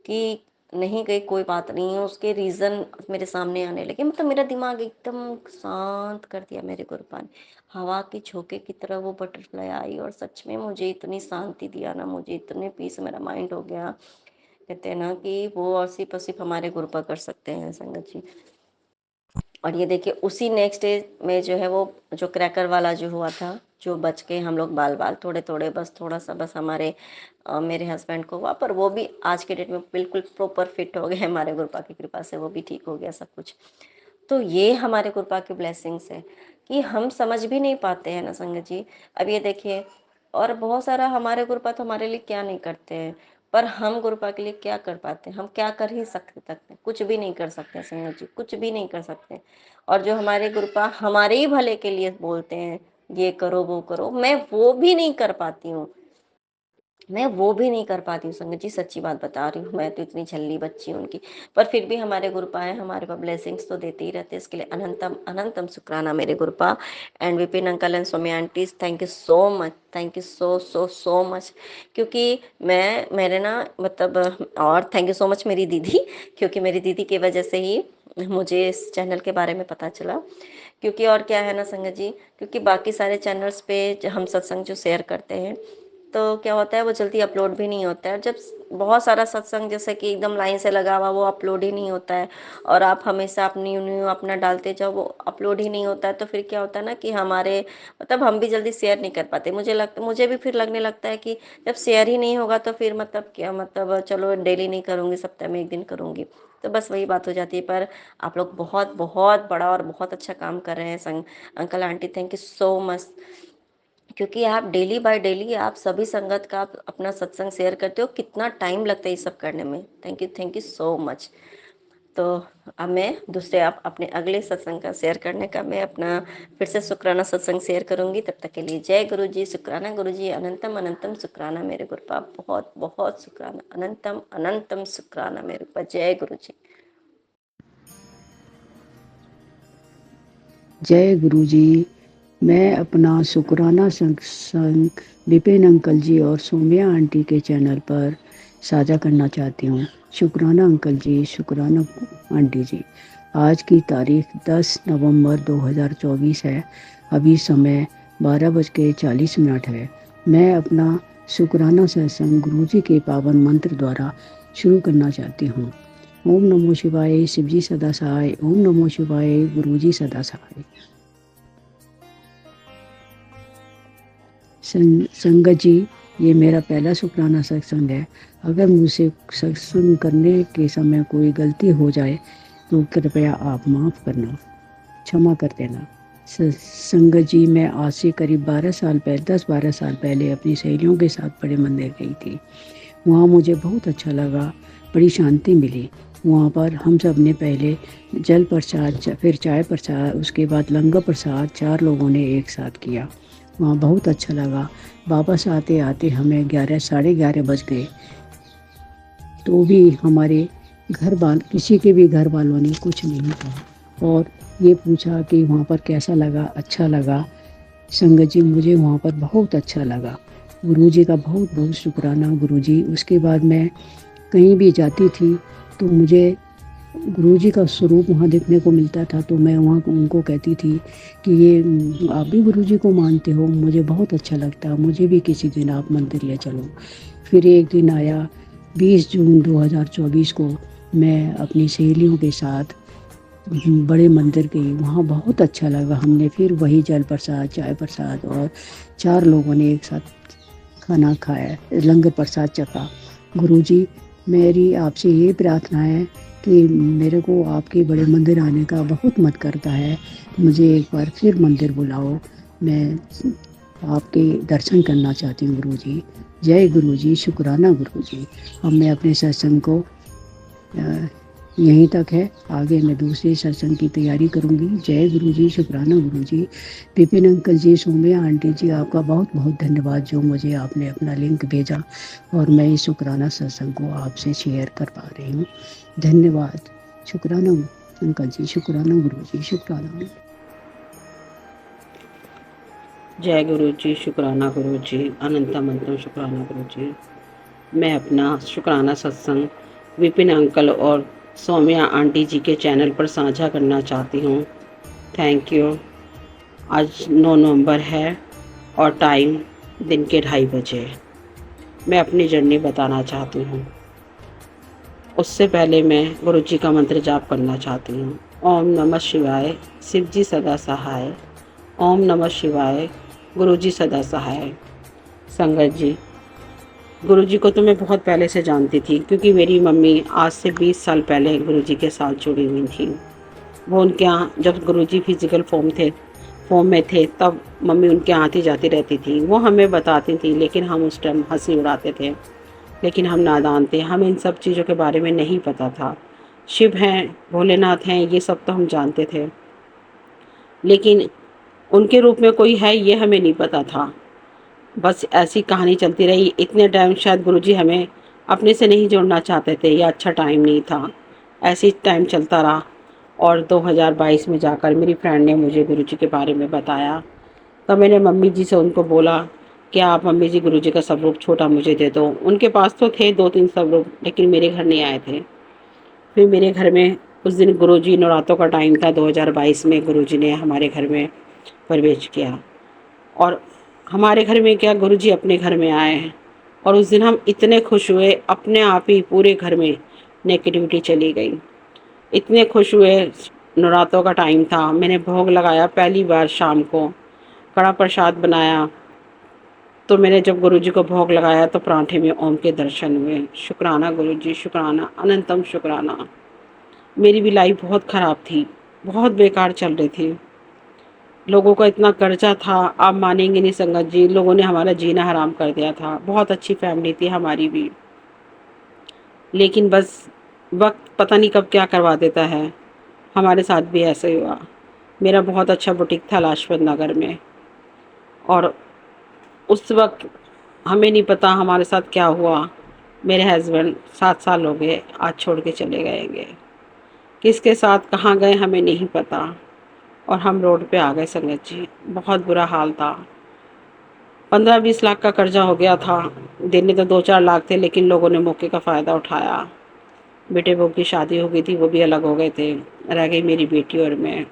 कि नहीं गई कोई बात नहीं है, उसके रीज़न मेरे सामने आने लगे, मतलब मेरा दिमाग एकदम शांत कर दिया मेरे गुरुपा ने। हवा के झोंके की तरह वो बटरफ्लाई आई और सच में मुझे इतनी शांति दिया ना, मुझे इतने पीस मेरा माइंड हो गया। कहते हैं ना कि वो और सिर्फ और सिर्फ हमारे गुरुपा कर सकते हैं संगत जी। और ये देखिए उसी नेक्स्ट डे में जो है वो जो क्रैकर वाला जो हुआ था, जो बच के हम लोग बाल बाल थोड़े थोड़े बस थोड़ा सा बस हमारे मेरे हस्बैंड को हुआ, पर वो भी आज के डेट में बिल्कुल प्रॉपर फिट हो गए, हमारे गुरुपा की कृपा से वो भी ठीक हो गया सब कुछ। तो ये हमारे कृपा की ब्लेसिंग्स है कि हम समझ भी नहीं पाते हैं ना संगत जी। अब ये देखिए, और बहुत सारा हमारे कृपा तो हमारे लिए क्या नहीं करते हैं, पर हम गुरुपा के लिए क्या कर पाते हैं, हम क्या कर ही सकते हैं, कुछ भी नहीं कर सकते संगत जी, कुछ भी नहीं कर सकते। और जो हमारे गुरुपा हमारे ही भले के लिए बोलते हैं, ये करो वो करो, मैं वो भी नहीं कर पाती हूँ, मैं वो भी नहीं कर पाती हूँ संगत जी, सच्ची बात बता रही हूँ, मैं तो इतनी झल्ली बच्ची हूँ उनकी। पर फिर भी हमारे गुरुपा है, हमारे पास ब्लेसिंग्स तो देते ही रहते हैं, इसके लिए अनंतम अनंतम शुक्राना मेरे गुरुपा। And Vipin uncle and Somya aunties, thank you so much, thank you so so so much. क्योंकि मैं मेरे ना मतलब, और थैंक यू सो मच मेरी दीदी, क्योंकि मेरी दीदी की वजह से ही मुझे इस चैनल के बारे में पता चला। क्योंकि और क्या है ना संगत जी, क्योंकि बाकी सारे चैनल्स पे जो हम सत्संग जो शेयर करते हैं, तो क्या होता है वो जल्दी अपलोड भी नहीं होता है। जब बहुत सारा सत्संग जैसे कि एकदम लाइन से लगा हुआ वो अपलोड ही नहीं होता है, और आप हमेशा अपनी न्यू अपना डालते जाओ वो अपलोड ही नहीं होता है, तो फिर क्या होता है ना कि हमारे मतलब हम भी जल्दी शेयर नहीं कर पाते। मुझे भी फिर लगने लगता है कि जब शेयर ही नहीं होगा तो फिर मतलब क्या मतलब, चलो डेली नहीं करूँगी, सप्ताह में 1 दिन करूँगी, तो बस वही बात हो जाती है। पर आप लोग बहुत बहुत बड़ा और बहुत अच्छा काम कर रहे हैं uncle aunty, thank you so much. क्योंकि आप डेली बाय डेली आप सभी संगत का आप अपना सत्संग शेयर करते हो, कितना टाइम लगता है ये सब करने में, थैंक यू सो मच। तो अब मैं दूसरे आप अपने अगले सत्संग का शेयर करने का मैं अपना फिर से शुक्राना सत्संग शेयर करूंगी। तब तक के लिए जय गुरु जी, शुक्राना गुरु जी, अनंतम अनंतम शुक्राना मेरे गुरुपा, बहुत बहुत शुक्राना, अनंतम अनंतम शुक्राना मेरे गुरुपा, जय गुरु जी। जय गुरु जी। मैं अपना शुक्राना सत्संग विपिन अंकल जी और सोम्या आंटी के चैनल पर साझा करना चाहती हूँ। शुक्राना अंकल जी, शुक्राना आंटी जी। आज की तारीख 10 नवंबर 2024 है। अभी समय 12:40 है। मैं अपना शुक्राना सत्संग गुरु जी के पावन मंत्र द्वारा शुरू करना चाहती हूँ। ओम नमो शिवाय, शिवजी सदा सहाय। ओम नमो शिवाय, गुरु जी सदा सहाय। संगत जी, ये मेरा पहला शुक्राना सत्संग है। अगर मुझसे सत्संग करने के समय कोई गलती हो जाए तो कृपया आप माफ़ करना, क्षमा कर देना। संगत जी, मैं आज से करीब 10-12 साल पहले अपनी सहेलियों के साथ बड़े मंदिर गई थी। वहाँ मुझे बहुत अच्छा लगा, बड़ी शांति मिली। वहाँ पर हम सब ने पहले जल प्रसाद, फिर चाय प्रसाद, उसके बाद लंगर प्रसाद 4 लोगों ने एक साथ किया। वहाँ बहुत अच्छा लगा। वापस आते आते हमें 11 साढ़े 11 बज गए। तो भी हमारे किसी के भी घर वालों ने कुछ नहीं कहा और ये पूछा कि वहाँ पर कैसा लगा, अच्छा लगा। संगत जी, मुझे वहाँ पर बहुत अच्छा लगा। गुरु जी का बहुत बहुत शुक्राना गुरु जी। उसके बाद मैं कहीं भी जाती थी तो मुझे गुरु जी का स्वरूप वहाँ देखने को मिलता था, तो मैं वहाँ उनको कहती थी कि ये आप भी गुरु जी को मानते हो, मुझे बहुत अच्छा लगता, मुझे भी किसी दिन आप मंदिर ले चलो। फिर एक दिन आया 20 जून 2024 को, मैं अपनी सहेलियों के साथ बड़े मंदिर गई। वहाँ बहुत अच्छा लगा। हमने फिर वही जल प्रसाद, चाय प्रसाद और 4 लोगों ने एक साथ खाना खाया, लंगर प्रसाद चखा। गुरुजी, मेरी आपसे ये प्रार्थना है कि मेरे को आपके बड़े मंदिर आने का बहुत मन करता है। मुझे एक बार फिर मंदिर बुलाओ, मैं आपके दर्शन करना चाहती हूँ गुरुजी। जय गुरुजी, शुक्राना गुरुजी। अब मैं अपने सत्संग को यहीं तक है, आगे मैं दूसरे सत्संग की तैयारी करूंगी। जय गुरु जी, शुक्राना गुरु जी। विपिन अंकल जी, सौम्या आंटी जी, आपका बहुत बहुत धन्यवाद जो मुझे आपने अपना लिंक भेजा और मैं इस शुक्राना सत्संग को आपसे शेयर कर पा रही हूँ। धन्यवाद। शुक्राना अंकल जी, शुक्राना गुरु जी, शुक्राना। जय गुरु जी, शुक्राना गुरु जी, अनंतम शुक्राना गुरु जी। मैं अपना शुक्राना सत्संग विपिन अंकल और सौम्या आंटी जी के चैनल पर साझा करना चाहती हूँ। Thank you. आज 9 नवंबर है और टाइम दिन के 2:30 बजे। मैं अपनी जर्नी बताना चाहती हूँ। उससे पहले मैं गुरु जी का मंत्र जाप करना चाहती हूँ। ओम नमः शिवाय, शिव जी सदा सहाय। ओम नमः शिवाय, गुरु जी सदा सहाय। संगत जी, गुरु जी को तो मैं बहुत पहले से जानती थी क्योंकि मेरी मम्मी आज से 20 साल पहले गुरु जी के साथ जुड़ी हुई थी। वो उनके यहाँ जब गुरु जी फिजिकल फॉर्म में थे तब मम्मी उनके यहाँ आती जाती रहती थी। वो हमें बताती थी लेकिन हम उस टाइम हंसी उड़ाते थे, लेकिन हम नादान थे, हमें इन सब चीज़ों के बारे में नहीं पता था। शिव हैं, भोलेनाथ हैं, ये सब तो हम जानते थे, लेकिन उनके रूप में कोई है ये हमें नहीं पता था। बस ऐसी कहानी चलती रही। इतने टाइम शायद गुरुजी हमें अपने से नहीं जोड़ना चाहते थे या अच्छा टाइम नहीं था, ऐसे ही टाइम चलता रहा। और 2022 में जाकर मेरी फ्रेंड ने मुझे गुरुजी के बारे में बताया। तब मैंने मम्मी जी से उनको बोला कि आप मम्मी जी गुरुजी का स्वरूप छोटा मुझे दे दो। उनके पास तो थे 2-3 स्वरूप, लेकिन मेरे घर नहीं आए थे। फिर मेरे घर में उस दिन गुरुजी, नवरात्रों का टाइम था 2022 में, गुरुजी ने हमारे घर में प्रवेश किया और हमारे घर में क्या, गुरुजी अपने घर में आए हैं। और उस दिन हम इतने खुश हुए, अपने आप ही पूरे घर में नेगेटिविटी चली गई। इतने खुश हुए। नवरात्रों का टाइम था, मैंने भोग लगाया पहली बार शाम को, कड़ा प्रसाद बनाया। तो मैंने जब गुरुजी को भोग लगाया तो पराठे में ओम के दर्शन हुए। शुक्राना गुरुजी, शुक्राना, अनंतम शुक्राना। मेरी भी लाइफ बहुत ख़राब थी, बहुत बेकार चल रही थी। लोगों का इतना कर्जा था, आप मानेंगे नहीं संगत जी, लोगों ने हमारा जीना हराम कर दिया था। बहुत अच्छी फैमिली थी हमारी भी, लेकिन बस वक्त पता नहीं कब क्या करवा देता है। हमारे साथ भी ऐसे हुआ। मेरा बहुत अच्छा बुटीक था लाजपत नगर में, और उस वक्त हमें नहीं पता हमारे साथ क्या हुआ। मेरे हस्बैंड 7 साल हो गए, आज छोड़ के चले गएंगे। किसके साथ कहाँ गए हमें नहीं पता, और हम रोड पे आ गए संगत जी। बहुत बुरा हाल था। 15-20 लाख का कर्जा हो गया था। देने तो 2-4 लाख थे, लेकिन लोगों ने मौके का फ़ायदा उठाया। बेटे बहू की शादी हो गई थी, वो भी अलग हो गए थे। रह गई मेरी बेटी और मैं।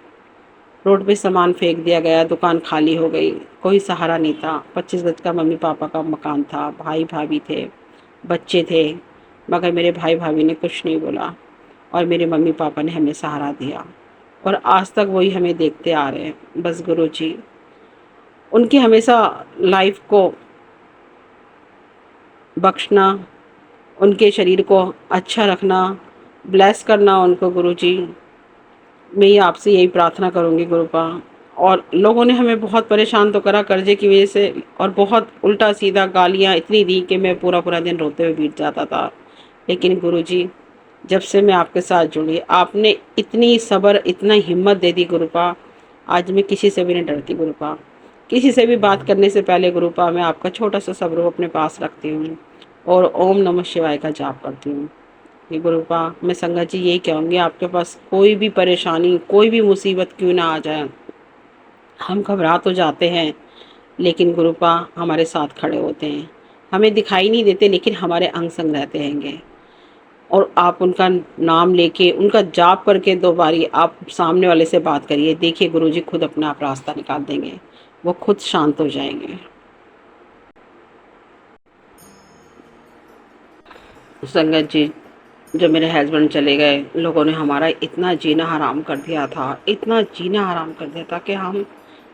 रोड पे सामान फेंक दिया गया, दुकान खाली हो गई, कोई सहारा नहीं था। 25 गज का मम्मी पापा का मकान था, भाई भाभी थे, बच्चे थे, मगर मेरे भाई भाभी ने कुछ नहीं बोला और मेरे मम्मी पापा ने हमें सहारा दिया, और आज तक वही हमें देखते आ रहे हैं। बस गुरु जी, उनकी हमेशा लाइफ को बख्शना, उनके शरीर को अच्छा रखना, ब्लेस करना उनको। गुरु जी, मैं ये आपसे यही प्रार्थना करूँगी गुरुपा। और लोगों ने हमें बहुत परेशान तो करा कर्जे की वजह से, और बहुत उल्टा सीधा गालियाँ इतनी दी कि मैं पूरा पूरा दिन रोते हुए बीत जाता था। लेकिन गुरुजी, जब से मैं आपके साथ जुड़ी, आपने इतनी सब्र, इतना हिम्मत दे दी गुरुपा, आज मैं किसी से भी नहीं डरती गुरुपा। किसी से भी बात करने से पहले गुरुपा मैं आपका छोटा सा सब्र अपने पास रखती हूँ और ओम नमः शिवाय का जाप करती हूँ। ये गुरुपा, मैं संगत जी यही कहूँगी, आपके पास कोई भी परेशानी, कोई भी मुसीबत क्यों ना आ जाए, हम घबरा तो जाते हैं, लेकिन गुरुपा हमारे साथ खड़े होते हैं। हमें दिखाई नहीं देते, लेकिन हमारे अंग संग रहते हैंगे। और आप उनका नाम लेके, उनका जाप करके 2 बारी आप सामने वाले से बात करिए, देखिए गुरुजी खुद अपना आप रास्ता निकाल देंगे, वो खुद शांत हो जाएंगे। संगत जी, जब मेरे हस्बैंड चले गए, लोगों ने हमारा इतना जीना हराम कर दिया था, इतना जीना हराम कर दिया था कि हम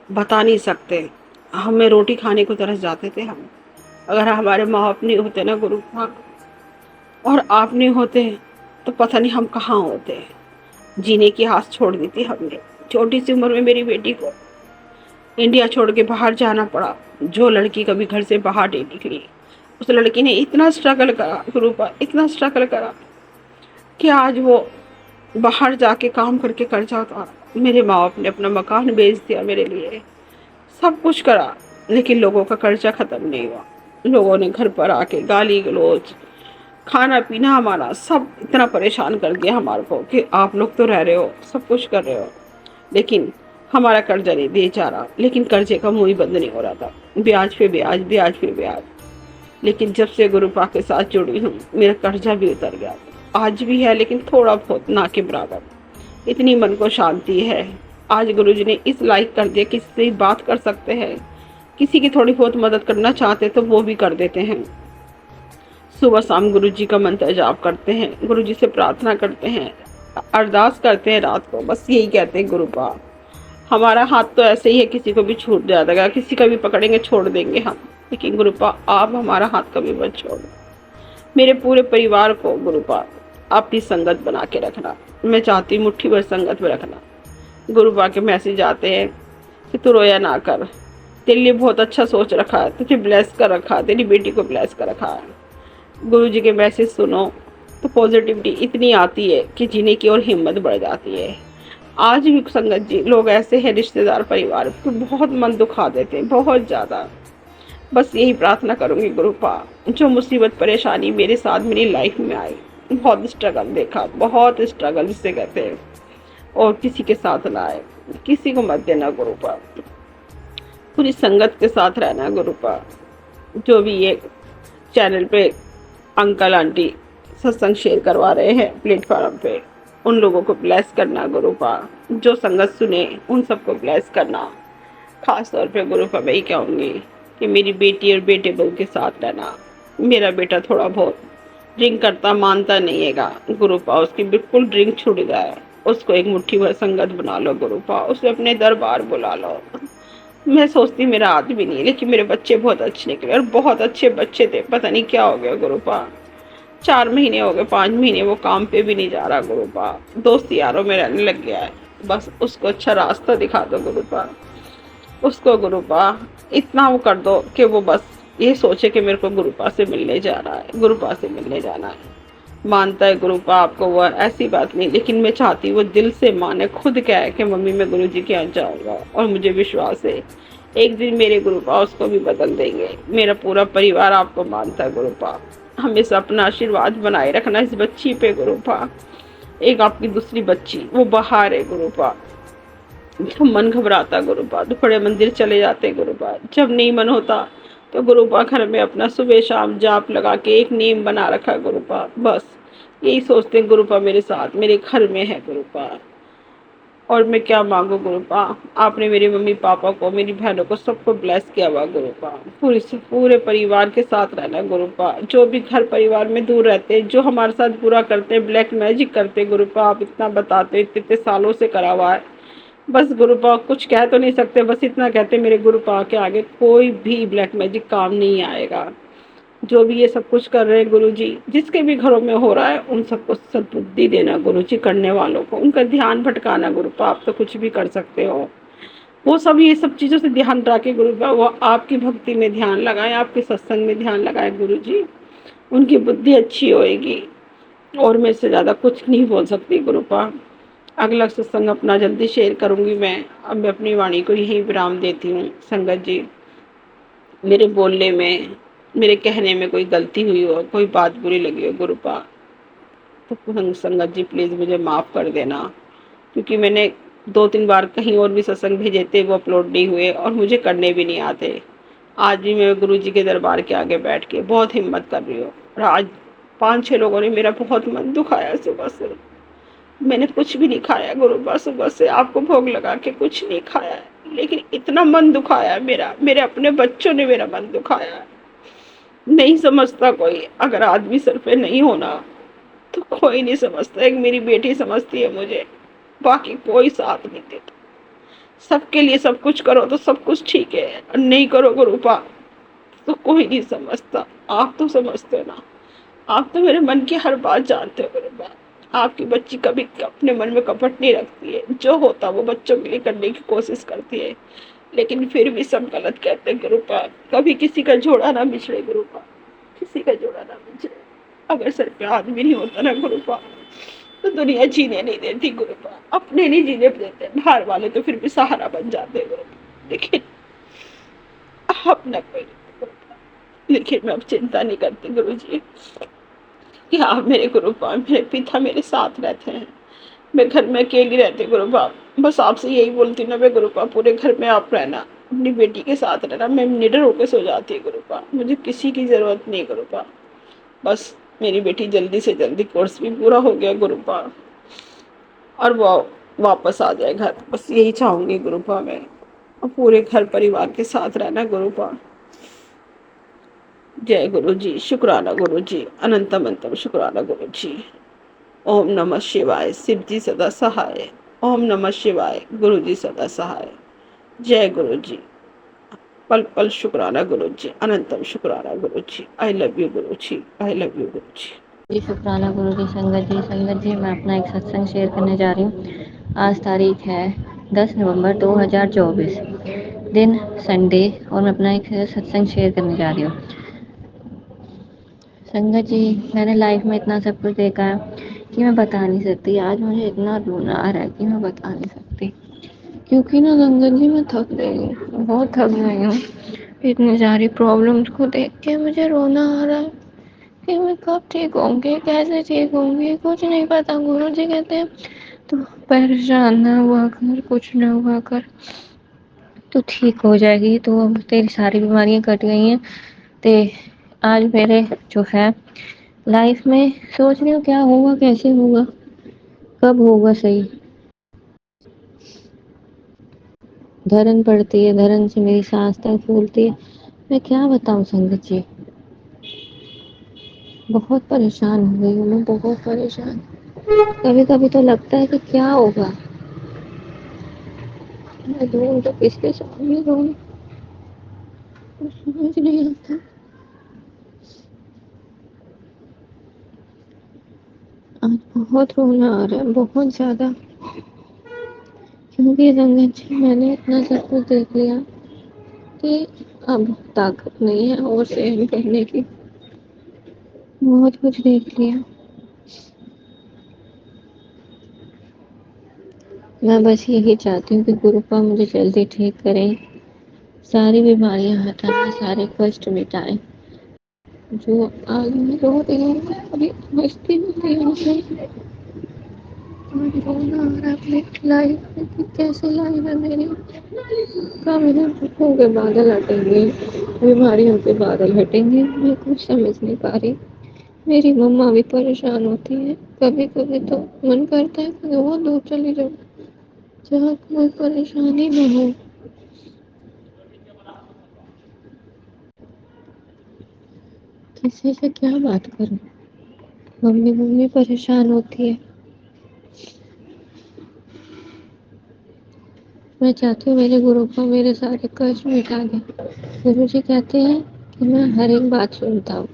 बता नहीं सकते। हमें रोटी खाने को तरस जाते थे हम। अगर हमारे माँ बाप नहीं होते ना गुरु और आप नहीं होते, तो पता नहीं हम कहाँ होते। जीने की आस छोड़ दी थी हमने। छोटी सी उम्र में मेरी बेटी को इंडिया छोड़ के बाहर जाना पड़ा। जो लड़की कभी घर से बाहर नहीं निकली, उस लड़की ने इतना स्ट्रगल करा गुरुपा, इतना स्ट्रगल करा कि आज वो बाहर जाके काम करके कर्जा उतारा। मेरे माँ बाप ने अपना मकान बेच दिया मेरे लिए, सब कुछ करा, लेकिन लोगों का कर्जा ख़त्म नहीं हुआ। लोगों ने घर पर आके गाली गलौज, खाना पीना हमारा सब इतना परेशान कर दिया हमारे को कि आप लोग तो रह रहे हो, सब कुछ कर रहे हो, लेकिन हमारा कर्जा नहीं दिया जा रहा। लेकिन कर्जे का मुँह ही बंद नहीं हो रहा था, ब्याज पे ब्याज, ब्याज पे ब्याज। लेकिन जब से गुरुपा के साथ जुड़ी हूँ, मेरा कर्जा भी उतर गया। आज भी है, लेकिन थोड़ा बहुत, ना के बराबर। इतनी मन को शांति है। आज गुरुजी ने इस लायक कर दिया, किसी से बात कर सकते हैं, किसी की थोड़ी बहुत मदद करना चाहते तो वो भी कर देते हैं। सुबह शाम गुरुजी का मंत्र जाप करते हैं, गुरुजी से प्रार्थना करते हैं, अरदास करते हैं रात को, बस यही कहते हैं गुरुपा हमारा हाथ तो ऐसे ही है, किसी को भी छूट जाएगा, किसी का भी पकड़ेंगे छोड़ देंगे हम, लेकिन गुरुपा आप हमारा हाथ कभी मत छोड़ो। मेरे पूरे परिवार को गुरुपा अपनी संगत बना के रखना। मैं चाहती हूँ मुट्ठी भर संगत में रखना। गुरुपा के मैसेज आते हैं कि तू रोया ना कर, तेरे लिए बहुत अच्छा सोच रखा है, तुझे ब्लेस कर रखा है, तेरी बेटी को ब्लेस कर रखा है। गुरु जी के मैसेज सुनो तो पॉजिटिविटी इतनी आती है कि जीने की और हिम्मत बढ़ जाती है। आज भी संगत जी लोग ऐसे हैं, रिश्तेदार परिवार को बहुत मन दुखा देते हैं, बहुत ज़्यादा। बस यही प्रार्थना करूँगी गुरुपा, जो मुसीबत परेशानी मेरे साथ मेरी लाइफ में आई, बहुत स्ट्रगल देखा, बहुत स्ट्रगल जिसे कहते हैं, और किसी के साथ ना आए, किसी को मत देना गुरुपा, पूरी संगत के साथ रहना गुरुपा। जो भी ये चैनल पे अंकल आंटी सत्संग शेयर करवा रहे हैं प्लेटफॉर्म पे, उन लोगों को ब्लेस करना गुरुपा। जो संगत सुने उन सबको ब्लेस करना। खास तौर पे गुरुपा मैं ही कहूँगी कि मेरी बेटी और बेटे बहू के साथ रहना। मेरा बेटा थोड़ा बहुत ड्रिंक करता, मानता नहीं हैगा गुरुपा, उसकी बिल्कुल ड्रिंक छूट जाए, उसको एक मुट्ठी भर संगत बना लो गुरुपा, उसे अपने दरबार बुला लो। मैं सोचती मेरा आदमी नहीं, लेकिन मेरे बच्चे बहुत अच्छे निकले, और बहुत अच्छे बच्चे थे। पता नहीं क्या हो गया गुरुपा, 4 महीने हो गए, 5 महीने वो काम पे भी नहीं जा रहा गुरुपा, दोस्त यारों में रहने लग गया है। बस उसको अच्छा रास्ता दिखा दो गुरुपा, उसको गुरुपा इतना वो कर दो कि वो बस ये सोचे कि मेरे को गुरुपा से मिलने जाना है, गुरुपा से मिलने जाना है। मानता है गुरुपा आपको, वो ऐसी बात नहीं, लेकिन मैं चाहती वो दिल से माने, खुद कहे कि मम्मी मैं गुरुजी के यहाँ जाऊँगा, और मुझे विश्वास है एक दिन मेरे गुरुपा उसको भी बदल देंगे। मेरा पूरा परिवार आपको मानता है गुरुपा। हमेशा अपना आशीर्वाद बनाए रखना इस बच्ची पे गुरुपा। एक आपकी दूसरी बच्ची वो बाहर है गुरुपा, जब मन घबराता गुरुपा तो बड़े मंदिर चले जाते गुरुपा, जब नहीं मन होता तो गुरुपा घर में अपना सुबह शाम जाप लगा के एक नेम बना रखा गुरुपा। बस यही सोचते हैं गुरुपा मेरे साथ मेरे घर में है गुरुपा। और मैं क्या मांगू गुरुपा, आपने मेरे मम्मी पापा को, मेरी बहनों को, सबको ब्लेस किया हुआ गुरुपा। पूरे परिवार के साथ रहना गुरुपा। जो भी घर परिवार में दूर रहते हैं, जो हमारे साथ बुरा करते हैं, ब्लैक मैजिक करते हैं गुरुपा, आप इतना बताते हो, इतने सालों से करा हुआ है। बस गुरुपा कुछ कह तो नहीं सकते, बस इतना कहते मेरे गुरुपा के आगे कोई भी ब्लैक मैजिक काम नहीं आएगा। जो भी ये सब कुछ कर रहे हैं गुरुजी, जिसके भी घरों में हो रहा है, उन सबको सद्बुद्धि देना गुरुजी, करने वालों को उनका ध्यान भटकाना गुरुपा। आप तो कुछ भी कर सकते हो, वो सब ये सब चीज़ों से ध्यान रखे गुरुबा, वो आपकी भक्ति में ध्यान लगाएं, आपके सत्संग में ध्यान लगाएं गुरु जी, उनकी बुद्धि अच्छी होएगी। और मैं इससे ज़्यादा कुछ नहीं बोल सकती गुरुपा। अगला सत्संग अपना जल्दी शेयर करूँगी मैं। अब मैं अपनी वाणी को यहीं विराम देती हूँ। संगत जी, मेरे बोलने में, मेरे कहने में कोई गलती हुई हो, कोई बात बुरी लगी हो गुरुपा, तो संगत जी प्लीज़ मुझे माफ़ कर देना, क्योंकि मैंने 2-3 बार कहीं और भी सत्संग भेजे थे, वो अपलोड नहीं हुए और मुझे करने भी नहीं आते। आज भी मैं गुरु जी के दरबार के आगे बैठ के बहुत हिम्मत कर रही हूँ, और आज 5-6 लोगों ने मेरा बहुत मन दुखाया सुबह से। मैंने कुछ भी नहीं खाया गुरुबा, सुबह से आपको भोग लगा के कुछ नहीं खाया है, लेकिन इतना मन दुखाया है मेरा, मेरे अपने बच्चों ने मेरा मन दुखाया है। नहीं समझता कोई, अगर आदमी सर पे नहीं होना तो कोई नहीं समझता। एक मेरी बेटी समझती है मुझे, बाकी कोई साथ नहीं देता। सबके लिए सब कुछ करो तो सब कुछ ठीक है, और नहीं करो गुरुपा तो कोई नहीं समझता। आप तो समझते हो ना, आप तो मेरे मन की हर बात जानते हो गुरुपा। आपकी बच्ची कभी अपने मन में कपट नहीं रखती है, जो होता वो बच्चों के लिए करने की कोशिश करती है, लेकिन फिर भी सब गलत कहते हैं गुरुपा। कभी किसी का जोड़ा ना बिछड़े गुरुपा, किसी का जोड़ा ना बिछड़े। अगर सर पे आदमी नहीं होता ना गुरुपा, तो दुनिया जीने नहीं देती गुरुपा, अपने नहीं जीने देते, बाहर वाले तो फिर भी सहारा बन जाते हैं गुरुपा, लेकिन अपना कोई नहीं गुरुपा। लेकिन मैं अब चिंता नहीं करती गुरु जी, कि आप मेरे गुरुपा, मेरे पिता मेरे साथ रहते हैं। मैं घर में अकेली रहती गुरुपा, बस आपसे यही बोलती हूँ ना मैं गुरुपा, पूरे घर में आप रहना, अपनी बेटी के साथ रहना। मैं निडर होकर सो जाती है गुरुपा, मुझे किसी की जरूरत नहीं गुरुपा। बस मेरी बेटी जल्दी से जल्दी कोर्स भी पूरा हो गया गुरुपा, और वो वापस आ जाए घर, बस यही चाहूंगी गुरुपा मैं, और पूरे घर परिवार के साथ रहना गुरुपा। जय गुरु जी, शुक्राना गुरु जी, अनंतम अंतम शुक्राना गुरु जी। ओम नमः शिवाय, शिव जी सदा सहाय। ओम नमः शिवाय, गुरु जी सदा सहाय। जय गुरु जी, पल पल शुक्राना गुरु जी, अनंतम शुक्राना गुरु जी। I love you Guru ji, I love you गुरु जी। जी शुक्राना गुरु जी। संगत जी मैं अपना एक सत्संग शेयर करने जा रही हूँ। आज तारीख है 10 नवंबर 2024, दिन संडे, और मैं अपना एक सत्संग शेयर करने जा रही हूँ। संगत जी, मैंने लाइफ में इतना सब कुछ देखा है कि मैं बता नहीं सकती। आज मुझे इतना रोना आ रहा है कि मैं बता नहीं सकती, क्योंकि ना संगत जी मैं थक गई हूँ, बहुत थक गई हूँ। इतनी सारी प्रॉब्लम्स को देख के मुझे रोना आ रहा है कि मैं कब ठीक होंगी, कैसे ठीक होंगी, कुछ नहीं पता। गुरु जी कहते हैं तो परेशान ना हुआ कर, कुछ ना हुआ कर, तो ठीक हो जाएगी। तो अब तेरी सारी बीमारियां कट गई हैं। ते आज मेरे जो है लाइफ में सोच रही हूँ क्या होगा, कैसे होगा, कब होगा सही। धड़न पड़ती है, धड़न से मेरी सांस तक फूलती है। मैं क्या बताऊँ संगत जी, बहुत परेशान हो गई हूँ मैं, बहुत परेशान। कभी कभी तो लगता है कि क्या होगा, मैं दूँ तो किसके सामने दूँ, कुछ समझ नहीं आता। आज बहुत रोना आ रहा है, बहुत ज्यादा, क्योंकि संगत जी मैंने इतना सब कुछ देख लिया कि अब ताकत नहीं है और सहन करने की। बहुत कुछ देख लिया। मैं बस यही चाहती हूँ कि गुरुपा मुझे जल्दी ठीक करें, सारी बीमारियां हटाएं, सारे कष्ट मिटाएं। जो आज मैं रो रही हूँ, अभी मस्ती में रही हूँ, आज रोना आ रहा है अपनी लाइफ में कि कैसे लाइफ है मेरी। कब मेरे दुखों के बादल हटेंगे, बीमारियों के बादल हटेंगे, मैं कुछ समझ नहीं पा रही। मेरी मम्मा भी परेशान होती है, कभी कभी तो मन करता है कि बहुत दूर चली जाऊँ, जहाँ कोई परेशानी न हो। किसी से क्या बात करूं, मम्मी मम्मी परेशान होती है। मैं चाहती हूँ मेरे गुरु को मेरे सारे कष्ट मिटा दे। गुरु जी कहते हैं कि मैं हर एक बात सुनता हूँ,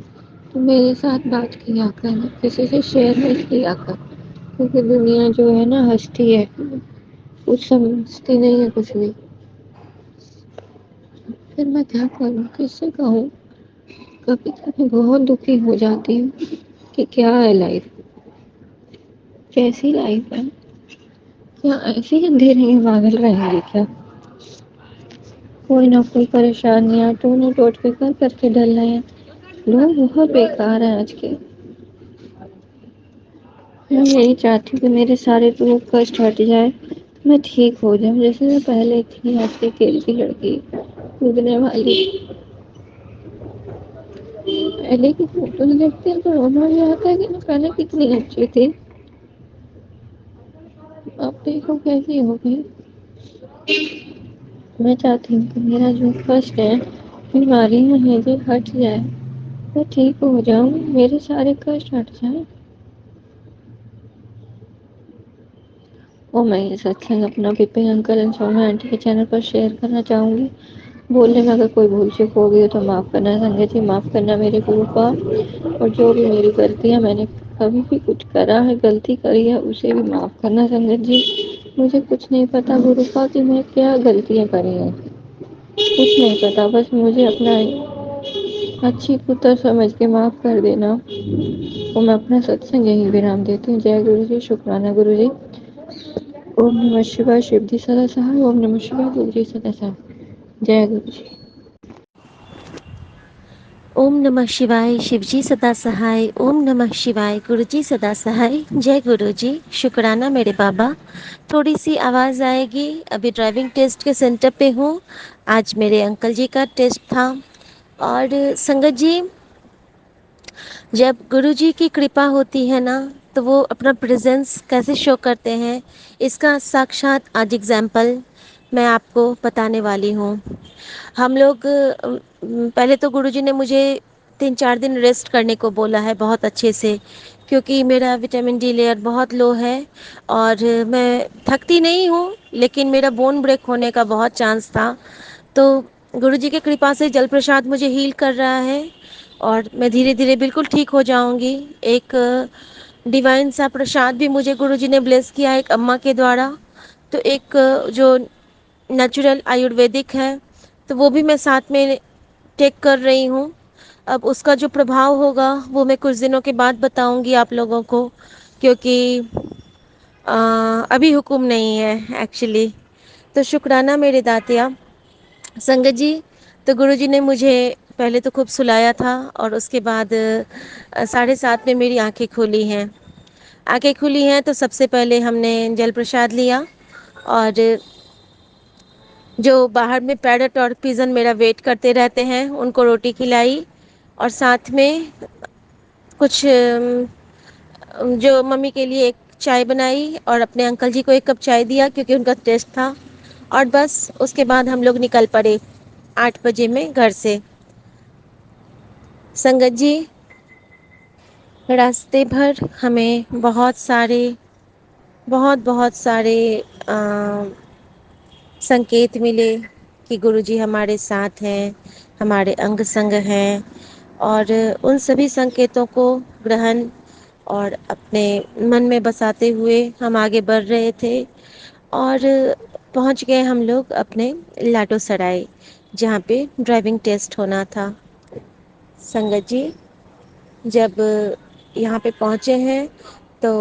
तो मेरे साथ बात किया कर, किसी से शेयर मत किया कर, क्योंकि दुनिया जो है ना हंसती है, कुछ समझती नहीं है कुछ भी। फिर मैं क्या करूँ, किससे कहूँ? कभी कभी बहुत दुखी हो जाती हूँ कि क्या है लाइफ, कैसी लाइफ है, क्या ऐसे ही अंधेरे में पागल रहेंगे क्या? कोई ना कोई परेशानियां टूने टोट के कर करके डल रहे हैं। लोग बहुत बेकार हैं आज के। मैं यही चाहती हूँ कि मेरे सारे दुख कष्ट हट जाए, मैं ठीक हो जाऊं जैसे मैं पहले थी, हंसती खेलती लड़की, कूदने वाली। पहले की फोटो देखते हैं तो रोना भी आता है कि मैं पहले कितनी अच्छी थी, अब देखो कैसी हो गई। मैं चाहती हूँ कि मेरा जो कष्ट है, बीमारियां हैं, जो हट जाए, मैं ठीक हो जाऊं, मेरे सारे कष्ट हट जाए। और मैं ये सत्संग अपना Vipin uncle and Saumya aunty के चैनल पर शेयर करना चाहूँगी। बोलने में अगर कोई भूल चूक हो गई हो तो माफ़ करना संगत जी, माफ़ करना मेरे गुरु का। और जो भी मेरी गलतियाँ, मैंने कभी भी कुछ करा है, गलती करी है, उसे भी माफ़ करना संगत जी। मुझे कुछ नहीं पता गुरु का कि मैं क्या गलतियाँ करी हैं, कुछ नहीं पता, बस मुझे अपना अच्छी पुत्र समझ के माफ़ कर देना। और मैं अपना सत्संग यहीं विराम देती हूँ। जय गुरु जी, शुक्राना गुरु जी। ओम नमः शिवाय, शिव जी सदा सहाय। ओम नमः शिवाय, गुरु जी सदा सहाय। जय गुरु जी। ओम नमः शिवाय, शिवजी सदा सहाय। ओम नमः शिवाय, गुरुजी सदा सहाय। जय गुरुजी, शुक्राना मेरे बाबा। थोड़ी सी आवाज़ आएगी, अभी ड्राइविंग टेस्ट के सेंटर पे हूँ। आज मेरे अंकल जी का टेस्ट था। और संगत जी, जब गुरुजी की कृपा होती है ना, तो वो अपना प्रेजेंस कैसे शो करते हैं, इसका साक्षात आज एग्जाम्पल मैं आपको बताने वाली हूँ। हम लोग पहले तो गुरुजी ने मुझे 3-4 दिन रेस्ट करने को बोला है बहुत अच्छे से, क्योंकि मेरा विटामिन डी लेयर बहुत लो है और मैं थकती नहीं हूँ, लेकिन मेरा बोन ब्रेक होने का बहुत चांस था। तो गुरुजी की कृपा से जल प्रसाद मुझे हील कर रहा है और मैं धीरे धीरे बिल्कुल ठीक हो जाऊंगी। एक डिवाइन सा प्रसाद भी मुझे गुरुजी ने ब्लेस किया एक अम्मा के द्वारा। तो एक जो नेचुरल आयुर्वेदिक है, तो वो भी मैं साथ में टेक कर रही हूँ। अब उसका जो प्रभाव होगा वो मैं कुछ दिनों के बाद बताऊंगी आप लोगों को, क्योंकि अभी हुक्म नहीं है एक्चुअली। तो शुक्राना मेरे दातिया। संगत जी, तो गुरुजी ने मुझे पहले तो खूब सुलाया था और उसके बाद 7:30 में मेरी आंखें खुली हैं। आंखें खुली हैं तो सबसे पहले हमने जल प्रसाद लिया और जो बाहर में पैरट और पिजन मेरा वेट करते रहते हैं उनको रोटी खिलाई, और साथ में कुछ जो मम्मी के लिए एक चाय बनाई और अपने अंकल जी को एक कप चाय दिया क्योंकि उनका टेस्ट था। और बस उसके बाद हम लोग निकल पड़े 8 बजे में घर से। संगत जी, रास्ते भर हमें बहुत बहुत सारे संकेत मिले कि गुरुजी हमारे साथ हैं, हमारे अंग संग हैं। और उन सभी संकेतों को ग्रहण और अपने मन में बसाते हुए हम आगे बढ़ रहे थे और पहुंच गए हम लोग अपने लाडो सराय, जहाँ पे ड्राइविंग टेस्ट होना था। संगत जी, जब यहाँ पे पहुँचे हैं तो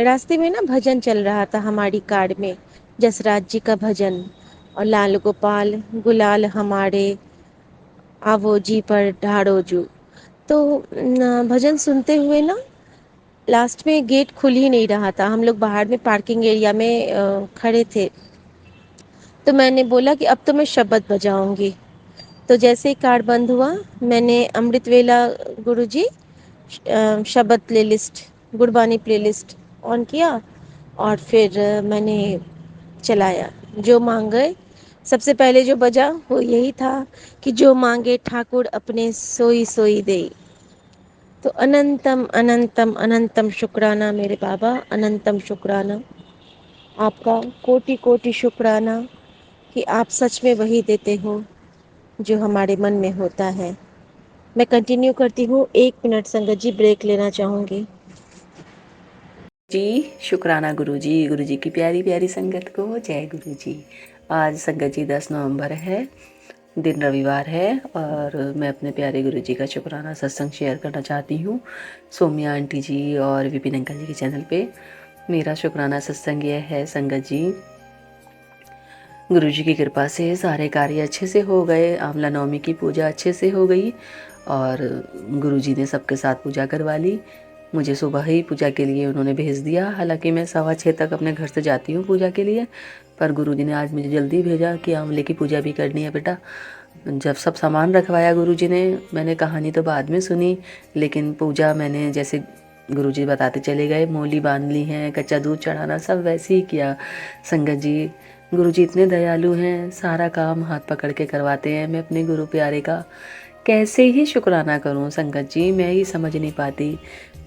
रास्ते में ना भजन चल रहा था हमारी कार में, जसराज जी का भजन, और लाल गोपाल गुलाल हमारे, आवो जी पर ढाड़ो जू। तो भजन सुनते हुए ना लास्ट में गेट खुल ही नहीं रहा था। हम लोग बाहर में पार्किंग एरिया में खड़े थे। तो मैंने बोला कि अब तो मैं शब्द बजाऊंगी। तो जैसे ही कार बंद हुआ, मैंने अमृत वेला गुरुजी शब्द प्लेलिस्ट, गुरबानी प्लेलिस्ट ऑन किया और फिर मैंने चलाया। जो मांगे, सबसे पहले जो बजा वो यही था कि जो मांगे ठाकुर अपने सोई सोई दे। तो अनंतम अनंतम अनंतम शुक्राना मेरे बाबा, अनंतम शुक्राना आपका, कोटि कोटि शुक्राना कि आप सच में वही देते हो जो हमारे मन में होता है। मैं कंटिन्यू करती हूँ। 1 मिनट संगत जी, ब्रेक लेना चाहूँगी। जी, शुक्राना गुरुजी, गुरुजी की प्यारी प्यारी संगत को जय गुरुजी। आज संगत जी 10 नवंबर है, दिन रविवार है और मैं अपने प्यारे गुरु जी का शुक्राना सत्संग शेयर करना चाहती हूँ सोमिया आंटी जी और विपिन अंकल जी के चैनल पे। मेरा शुक्राना सत्संग यह है संगत जी, गुरु जी की कृपा से सारे कार्य अच्छे से हो गए। आंवला नवमी की पूजा अच्छे से हो गई और गुरु जी ने सबके साथ पूजा करवा ली। मुझे सुबह ही पूजा के लिए उन्होंने भेज दिया। हालांकि मैं 6:15 तक अपने घर से जाती हूँ पूजा के लिए, पर गुरु जी ने आज मुझे जल्दी भेजा कि आंवले की पूजा भी करनी है बेटा। जब सब सामान रखवाया गुरु जी ने, मैंने कहानी तो बाद में सुनी, लेकिन पूजा मैंने जैसे गुरु जी बताते चले गए, मोली बांध ली है, कच्चा दूध चढ़ाना सब वैसे ही किया। संगत जी, गुरु जी इतने दयालु हैं, सारा काम हाथ पकड़ के करवाते हैं। मैं अपने गुरु प्यारे का कैसे ही शुक्राना करूं संगत जी, मैं ही समझ नहीं पाती।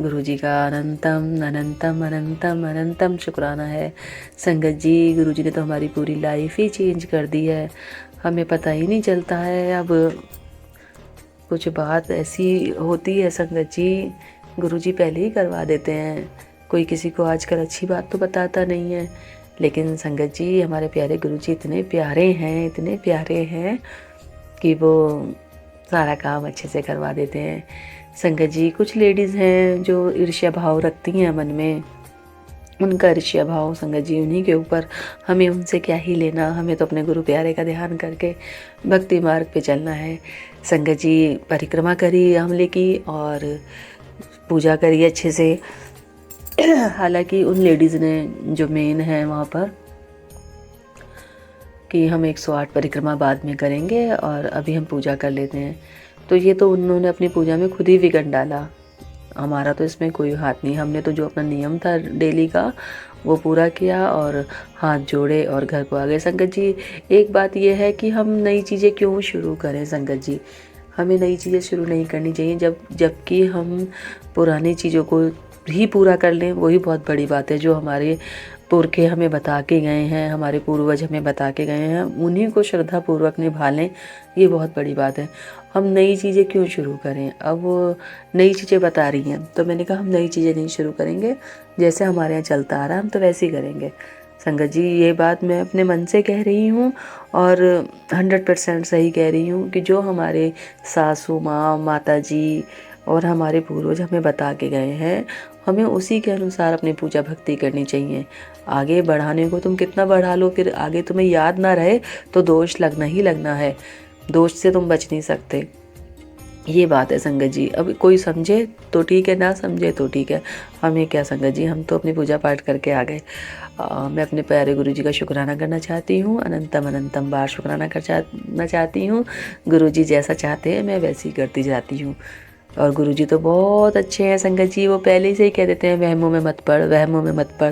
गुरु जी का अनंतम अनंतम अनंतम अनंतम शुक्राना है संगत जी। गुरु जी ने तो हमारी पूरी लाइफ ही चेंज कर दी है, हमें पता ही नहीं चलता है। अब कुछ बात ऐसी होती है संगत जी, गुरु जी पहले ही करवा देते हैं। कोई किसी को आजकल अच्छी बात तो बताता नहीं है, लेकिन संगत जी हमारे प्यारे गुरु जी इतने प्यारे हैं, इतने प्यारे हैं कि वो सारा काम अच्छे से करवा देते हैं। संगत जी, कुछ लेडीज़ हैं जो ईर्ष्या भाव रखती हैं मन में, उनका ईर्ष्या भाव संगत जी उन्हीं के ऊपर, हमें उनसे क्या ही लेना। हमें तो अपने गुरु प्यारे का ध्यान करके भक्ति मार्ग पे चलना है। संगत जी, परिक्रमा करी आंवले की और पूजा करी अच्छे से। हालांकि उन लेडीज़ ने जो मेन है वहाँ पर कि हम 108 परिक्रमा बाद में करेंगे और अभी हम पूजा कर लेते हैं, तो ये तो उन्होंने अपनी पूजा में खुद ही विघन डाला। हमारा तो इसमें कोई हाथ नहीं। हमने तो जो अपना नियम था डेली का वो पूरा किया और हाथ जोड़े और घर को आ गए। संगत जी, एक बात ये है कि हम नई चीज़ें क्यों शुरू करें संगत जी, हमें नई चीज़ें शुरू नहीं करनी चाहिए जबकि हम पुरानी चीज़ों को ही पूरा कर लें, वही बहुत बड़ी बात है। जो हमारे पुरखे हमें बता के गए हैं, हमारे पूर्वज हमें बता के गए हैं, उन्हीं को श्रद्धा पूर्वक निभा लें, ये बहुत बड़ी बात है। हम नई चीज़ें क्यों शुरू करें। अब वो नई चीज़ें बता रही हैं तो मैंने कहा हम नई चीज़ें नहीं शुरू करेंगे, जैसे हमारे यहाँ चलता आ रहा है हम तो वैसे ही करेंगे। संगत जी, ये बात मैं अपने मन से कह रही हूँ और 100% सही कह रही हूँ कि जो हमारे सासू माँ, माता जी और हमारे पूर्वज हमें बता के गए हैं, हमें उसी के अनुसार अपनी पूजा भक्ति करनी चाहिए। आगे बढ़ाने को तुम कितना बढ़ा लो, फिर आगे तुम्हें याद ना रहे तो दोष लगना ही लगना है, दोष से तुम बच नहीं सकते। ये बात है संगत जी। अब कोई समझे तो ठीक है, ना समझे तो ठीक है, हमें क्या संगत जी, हम तो अपनी पूजा पाठ करके आ गए। मैं अपने प्यारे गुरु जी का शुक्राना करना चाहती हूँ, अनंतम अनंतम बार शुक्राना करना चाहती हूँ। गुरु जी जैसा चाहते हैं मैं वैसे ही करती जाती हूँ। और गुरु जी तो बहुत अच्छे हैं संगत जी, वो पहले से ही कह देते हैं वहमों में मत पड़, वहमों में मत पड़।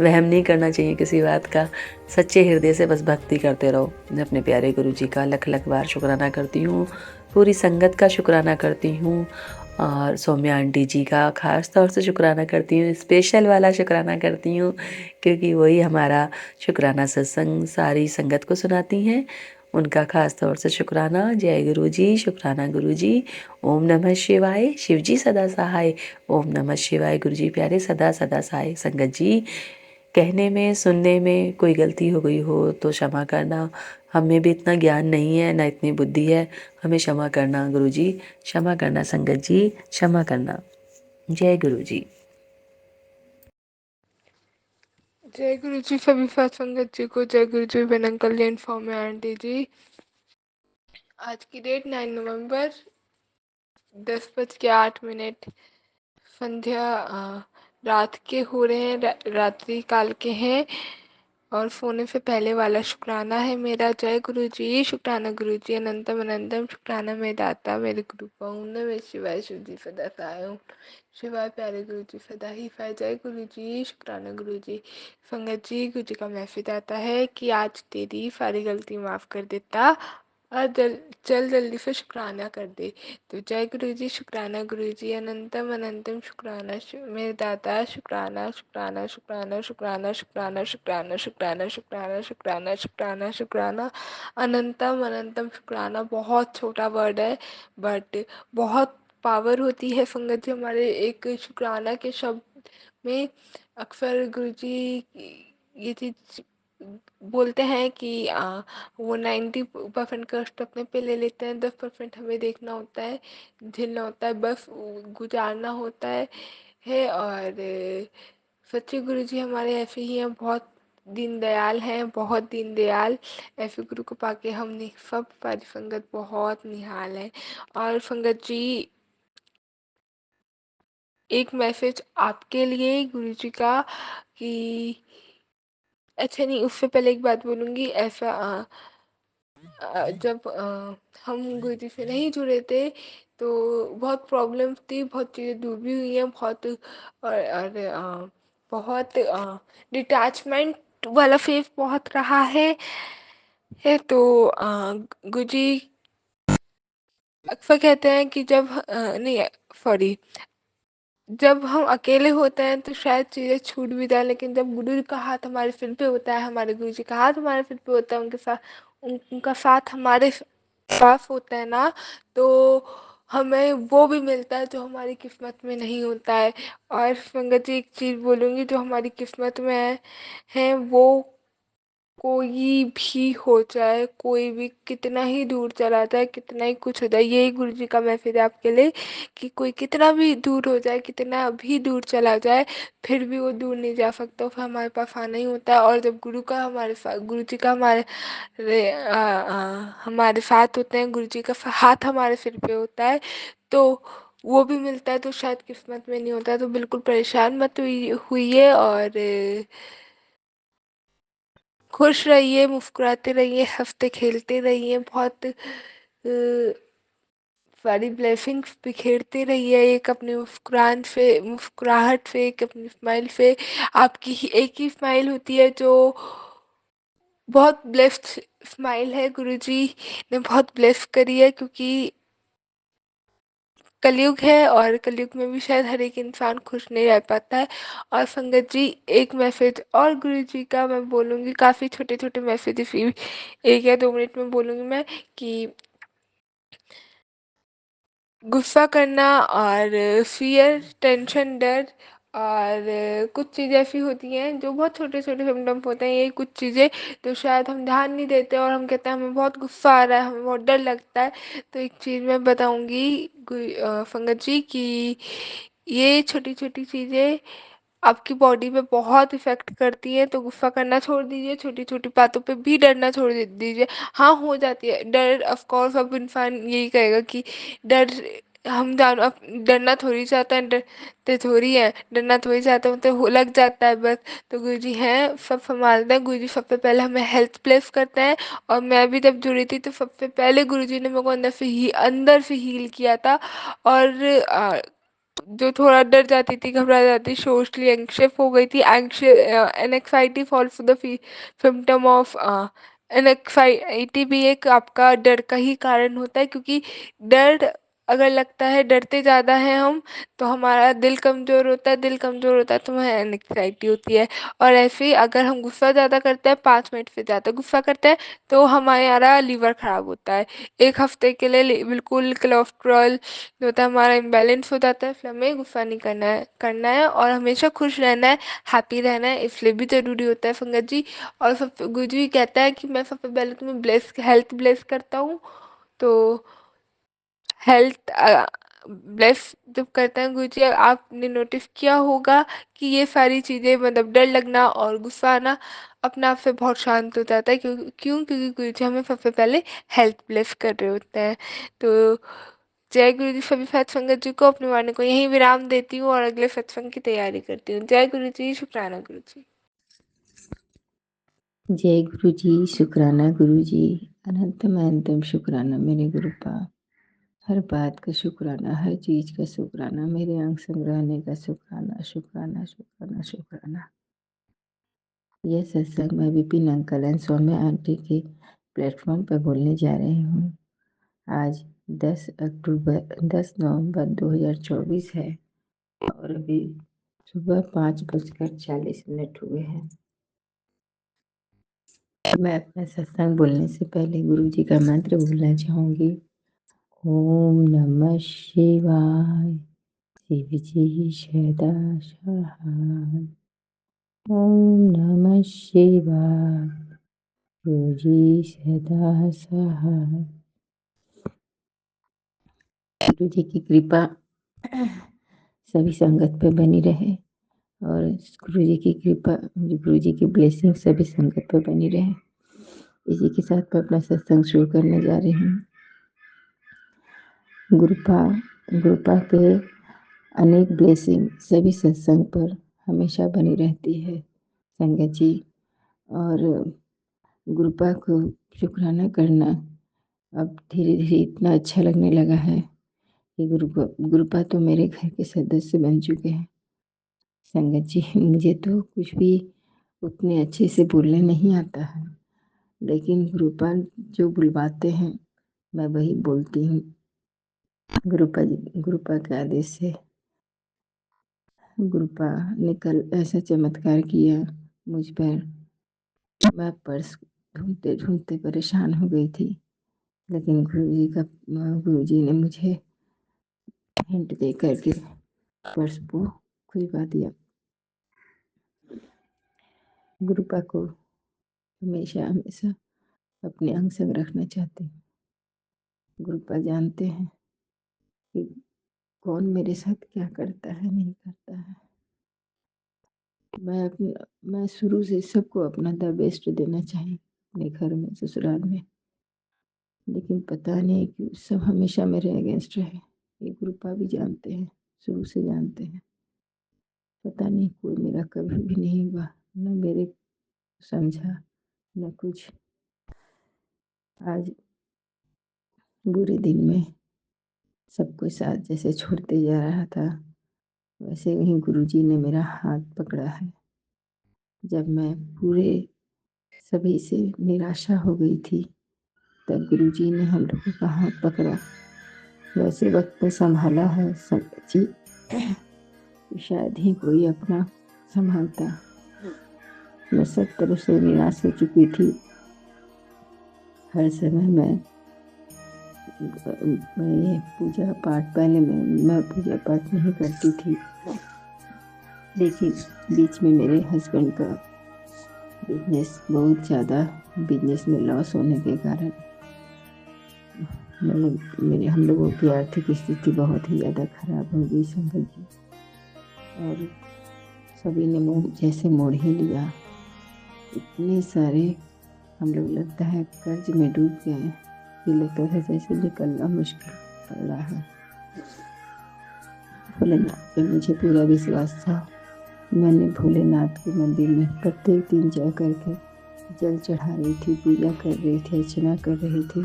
वहम नहीं करना चाहिए किसी बात का, सच्चे हृदय से बस भक्ति करते रहो। मैं अपने प्यारे गुरु जी का लख लख बार शुक्राना करती हूँ, पूरी संगत का शुक्राना करती हूँ और सौम्या आंटी जी का ख़ास तौर से शुक्राना करती हूँ, स्पेशल वाला शुक्राना करती हूँ, क्योंकि वही हमारा शुक्राना सत्संग सारी संगत को सुनाती हैं। उनका ख़ास तौर से शुक्राना। जय गुरु जी, शुक्राना गुरु जी। ओम नमः शिवाय, शिव जी सदा सहाय। ओम नमः शिवाय, गुरु जी प्यारे सदा सदा सहाय। संगत जी, कहने में सुनने में कोई गलती हो गई हो तो क्षमा करना, हमें भी इतना ज्ञान नहीं है ना इतनी बुद्धि है, हमें क्षमा करना गुरु जी, क्षमा करना संगत जी, क्षमा करना। जय गुरु जी। जय गुरु जी सभी सात संगत जी को, जय गुरु जी विनन कल्याण फॉर्म में आंटी जी। आज की डेट 9 नवंबर 10:08। संध्या रात के हो रहे हैं, रात्रि काल के हैं और सोने से पहले वाला शुक्राना है मेरा। जय गुरु जी, शुक्राना गुरु जी, अनंतम अनंतम शुक्राना मेरे दाता मेरे गुरु का। ओम नमः शिवाय, शिव जी सदा सहाय। ओम शिवाय प्यारे गुरु जी सदा ही फाय। जय गुरु जी, शुक्राना गुरु जी। संगत जी, गुरु जी का मैसेज आता है कि आज तेरी सारी गलती माफ़ कर देता और चल जल्दी से शुक्राना कर दे। तो जय गुरु जी, शुक्राना गुरु जी, अनंतम अनंतम शुक्राना मेरे दाता, शुक्राना शुक्राना शुक्राना शुक्राना शुक्राना शुक्राना शुक्राना शुक्राना शुक्राना शुक्राना शुक्राना, अनंतम अनंतम शुक्राना। बहुत छोटा वर्ड है बट बहुत पावर होती है संगत जी हमारे एक शुक्राना के शब्द में। अक्सर गुरु जी ये चीज़ बोलते हैं कि वो 90% कष्ट अपने पे ले लेते हैं, 10% हमें देखना होता है, झेलना होता है, बस गुजारना होता और सच्चे गुरु जी हमारे ऐसे ही हैं, बहुत दीनदयाल हैं, बहुत दीनदयाल। ऐसे गुरु को पाके हमने सब सारी संगत बहुत निहाल है। और संगत जी, एक मैसेज आपके लिए गुरु जी का कि अच्छा नहीं, उससे पहले एक बात बोलूँगी। ऐसा जब हम गुरुजी से नहीं जुड़े थे तो बहुत प्रॉब्लम्स थी, बहुत चीज़ें दूर भी हुई हैं, बहुत बहुत डिटैचमेंट वाला फेस बहुत रहा तो गुरुजी अक्सर कहते हैं कि जब नहीं, सॉरी, जब हम अकेले होते हैं तो शायद चीज़ें छूट भी जाए, लेकिन जब गुरु का हाथ हमारे सिर पे होता है, हमारे गुरु जी का हाथ हमारे सिर पे होता है, उनके साथ उनका साथ हमारे पास होता है ना, तो हमें वो भी मिलता है जो हमारी किस्मत में नहीं होता है। और संगत जी, एक चीज़ बोलूँगी, जो हमारी किस्मत में है वो कोई भी हो जाए, कोई भी कितना ही दूर चला जाए, कितना ही कुछ हो जाए, यही गुरु जी का मैसेज है आपके लिए कि कोई कितना भी दूर हो जाए, कितना भी दूर चला जाए, फिर भी वो दूर नहीं जा सकता, फिर हमारे पास आना ही होता है। और जब गुरु का हमारे साथ, गुरु जी का हमारे साथ होते हैं, गुरु जी का हाथ हमारे सिर पे होता है, तो वो भी मिलता है, तो शायद किस्मत में नहीं होता। तो बिल्कुल परेशान मत हुई और खुश रहिए, मुस्कुराते रहिए, हँसते खेलते रहिए, बहुत सारी ब्लेसिंग्स बिखेरते रहिए, एक अपने मुस्कुराहट से, एक अपनी स्माइल से। आपकी ही एक ही स्माइल होती है जो बहुत ब्लेस्ड स्माइल है, गुरुजी ने बहुत ब्लेस करी है, क्योंकि कलयुग है और कलयुग में भी शायद हर एक इंसान खुश नहीं रह पाता है। और संगत जी, एक मैसेज और गुरु जी का मैं बोलूँगी, काफ़ी छोटे छोटे मैसेज, एक या 2 मिनट में बोलूँगी मैं, कि गुस्सा करना और फ़ियर, टेंशन, डर और कुछ चीज़ें ऐसी होती हैं जो बहुत छोटे-छोटे सिम्पटम्स होते हैं, ये कुछ चीज़ें तो शायद हम ध्यान नहीं देते और हम कहते हैं हमें बहुत गुस्सा आ रहा है, हमें बहुत डर लगता है। तो एक चीज़ मैं बताऊँगी संगत जी, कि ये छोटी-छोटी चीज़ें आपकी बॉडी पे बहुत इफ़ेक्ट करती हैं, तो गुस्सा करना छोड़ दीजिए, छोटी-छोटी बातों पे भी डरना छोड़ दीजिए। हाँ, हो जाती है डर, ऑफ़ कोर्स अब इंसान यही कहेगा कि डर, हम जान अब डरना थोड़ी चाहते हैं, डरते थोड़ी हैं, डरना थोड़ी चाहते हैं, तो हो लग जाता है बस। तो गुरुजी हैं, सब सँभालते हैं, गुरुजी सबसे पहले हमें हेल्थ प्लेस करते हैं। और मैं भी जब जुड़ी थी तो सबसे पहले गुरुजी ने मेरे को अंदर से हील किया था। और जो थोड़ा डर जाती थी, घबरा जाती, सोशली एंग्शियस हो गई थी, एनेक्साइटी फॉल्स द सिम्पटम ऑफ एनेक्साइटी भी एक आपका डर का ही कारण होता है, क्योंकि डर अगर लगता है, डरते ज़्यादा हैं हम, तो हमारा दिल कमज़ोर होता है, दिल कमज़ोर होता है तो हमें एनेक्साइटी होती है। और ऐसे ही अगर हम गुस्सा ज़्यादा करते हैं, 5 मिनट से ज़्यादा गुस्सा करते हैं, तो हमारा लीवर ख़राब होता है। 1 हफ्ते के लिए बिल्कुल कोलेस्ट्रॉल जो होता है हमारा इम्बैलेंस हो जाता है, इसलिए हमें गुस्सा नहीं करना है और हमेशा खुश रहना है, हैप्पी रहना है, इसलिए भी ज़रूरी होता है संगत जी। और सब गुरु जी कहता है कि मैं सबसे पहले तुम्हें हेल्थ ब्लेस करता हूँ, तो हेल्थ ब्लेस जब करते हैं गुरु जी, आपने नोटिस किया होगा कि ये सारी चीज़ें, मतलब डर लगना और गुस्सा आना, अपने आप से बहुत शांत हो जाता है। क्योंकि गुरु जी हमें सबसे पहले हेल्थ ब्लेस कर रहे होते हैं। तो जय गुरु जी। सभी सत्संगत जी को, अपनी वाणी को यहीं विराम देती हूँ और अगले सत्संग की तैयारी करती हूँ। जय गुरु जी, शुक्राना गुरु जी। जय गुरु जी, शुक्राना गुरु जी, अनंतम अनंतम शुक्राना मेरे गुरुपा। हर बात का शुक्राना, हर चीज का शुक्राना, मेरे अंग संग रहने का शुक्राना, शुक्राना शुक्राना शुक्राना। यह सत्संग मैं Vipin uncle and Saumya aunty के प्लेटफॉर्म पर बोलने जा रही हूँ। आज 10 नवंबर 2024 है और अभी सुबह 5:40 हुए हैं। मैं अपना सत्संग बोलने से पहले गुरु जी का मंत्र बोलना चाहूँगी। ओम नमः शिवाय। शिव जी सदा सहाय। ओम नमः शिवाय। गुरु जी सदा सहाय। गुरु जी की कृपा सभी संगत पे बनी रहे और गुरु जी की कृपा, गुरु जी की ब्लेसिंग सभी संगत पे बनी रहे। इसी के साथ मैं अपना सत्संग शुरू करने जा रही हूँ। गुरुपा के अनेक ब्लेसिंग सभी सत्संग पर हमेशा बनी रहती है संगत जी। और गुरुपा को शुक्राना करना अब धीरे धीरे इतना अच्छा लगने लगा है कि गुरुपा तो मेरे घर के सदस्य बन चुके हैं। संगत जी, मुझे तो कुछ भी उतने अच्छे से बोलने नहीं आता है, लेकिन गुरुपा जो बुलवाते हैं मैं वही बोलती हूँ। गुरुपा के आदेश से गुरुपा ने कल ऐसा चमत्कार किया मुझ पर। मैं पर्स ढूंढते ढूंढते परेशान हो गई थी, लेकिन गुरु जी ने मुझे हिंट दे करके पर्स को खुलवा दिया। गुरुपा को हमेशा हमेशा अपने अंग संग रखना चाहती हूँ। गुरुपा जानते हैं कि कौन मेरे साथ क्या करता है नहीं करता है। मैं शुरू से सबको अपना द बेस्ट देना चाहिए अपने घर में, ससुराल में, लेकिन पता नहीं क्यों सब हमेशा मेरे अगेंस्ट रहे। ये गुरुपा भी जानते हैं, शुरू से जानते हैं। पता नहीं कोई मेरा कभी भी नहीं हुआ, न मेरे समझा न कुछ। आज बुरे दिन में सबको साथ जैसे छोड़ते जा रहा था, वैसे ही गुरुजी ने मेरा हाथ पकड़ा है। जब मैं पूरे सभी से निराशा हो गई थी, तब गुरुजी ने हम लोगों का हाथ पकड़ा। वैसे वक्त में संभाला है संगत जी, शायद ही कोई अपना संभालता। मैं सब तरफ से निराश हो चुकी थी। हर समय मैं ये पूजा पाठ, पहले मैं पूजा पाठ नहीं करती थी, लेकिन बीच में मेरे हस्बैंड का बिजनेस बहुत ज़्यादा, बिजनेस में लॉस होने के कारण हम लोगों की आर्थिक स्थिति बहुत ही ज़्यादा खराब हो गई संगत जी। और सभी ने मुँह जैसे मोड़ ही लिया। इतने सारे हम लोग लगता है कर्ज में डूब गए। ये लगता है जैसे निकलना मुश्किल पड़ रहा है। भोलेनाथ पे मुझे पूरा विश्वास था। मैंने भोलेनाथ के मंदिर में प्रत्येक दिन जा करके जल चढ़ा रही थी, पूजा कर रही थी, अर्चना कर रही थी।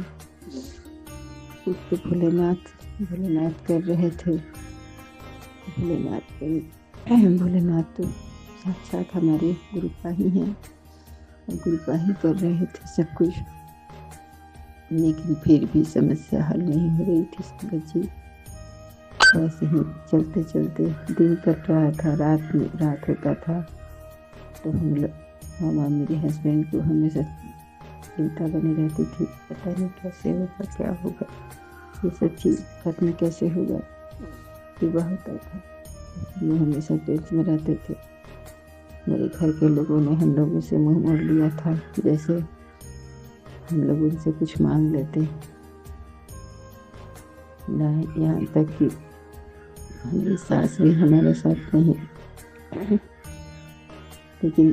उस पे भोलेनाथ कर रहे थे। भोलेनाथ तो साक्षात हमारे गुरुपा ही हैं और गुरुपा ही कर रहे थे सब कुछ, लेकिन फिर भी समस्या हल नहीं हो रही थी संगत जी। ऐसे ही चलते चलते दिन कट रहा था, रात होता था, तो हम और मेरे हस्बैंड को हमेशा चिंता बनी रहती थी, पता नहीं कैसे होगा, क्या होगा, ये सब चीज़ खत्म कैसे होगा। विवाह होता था, वो हमेशा टेंशन में रहते थे। मेरे घर के लोगों ने हम लोगों से मुंह मोड़ लिया था, जैसे हम लोग उनसे कुछ मांग लेते ना। यहाँ तक कि हमारी सास भी हमारे साथ नहीं, लेकिन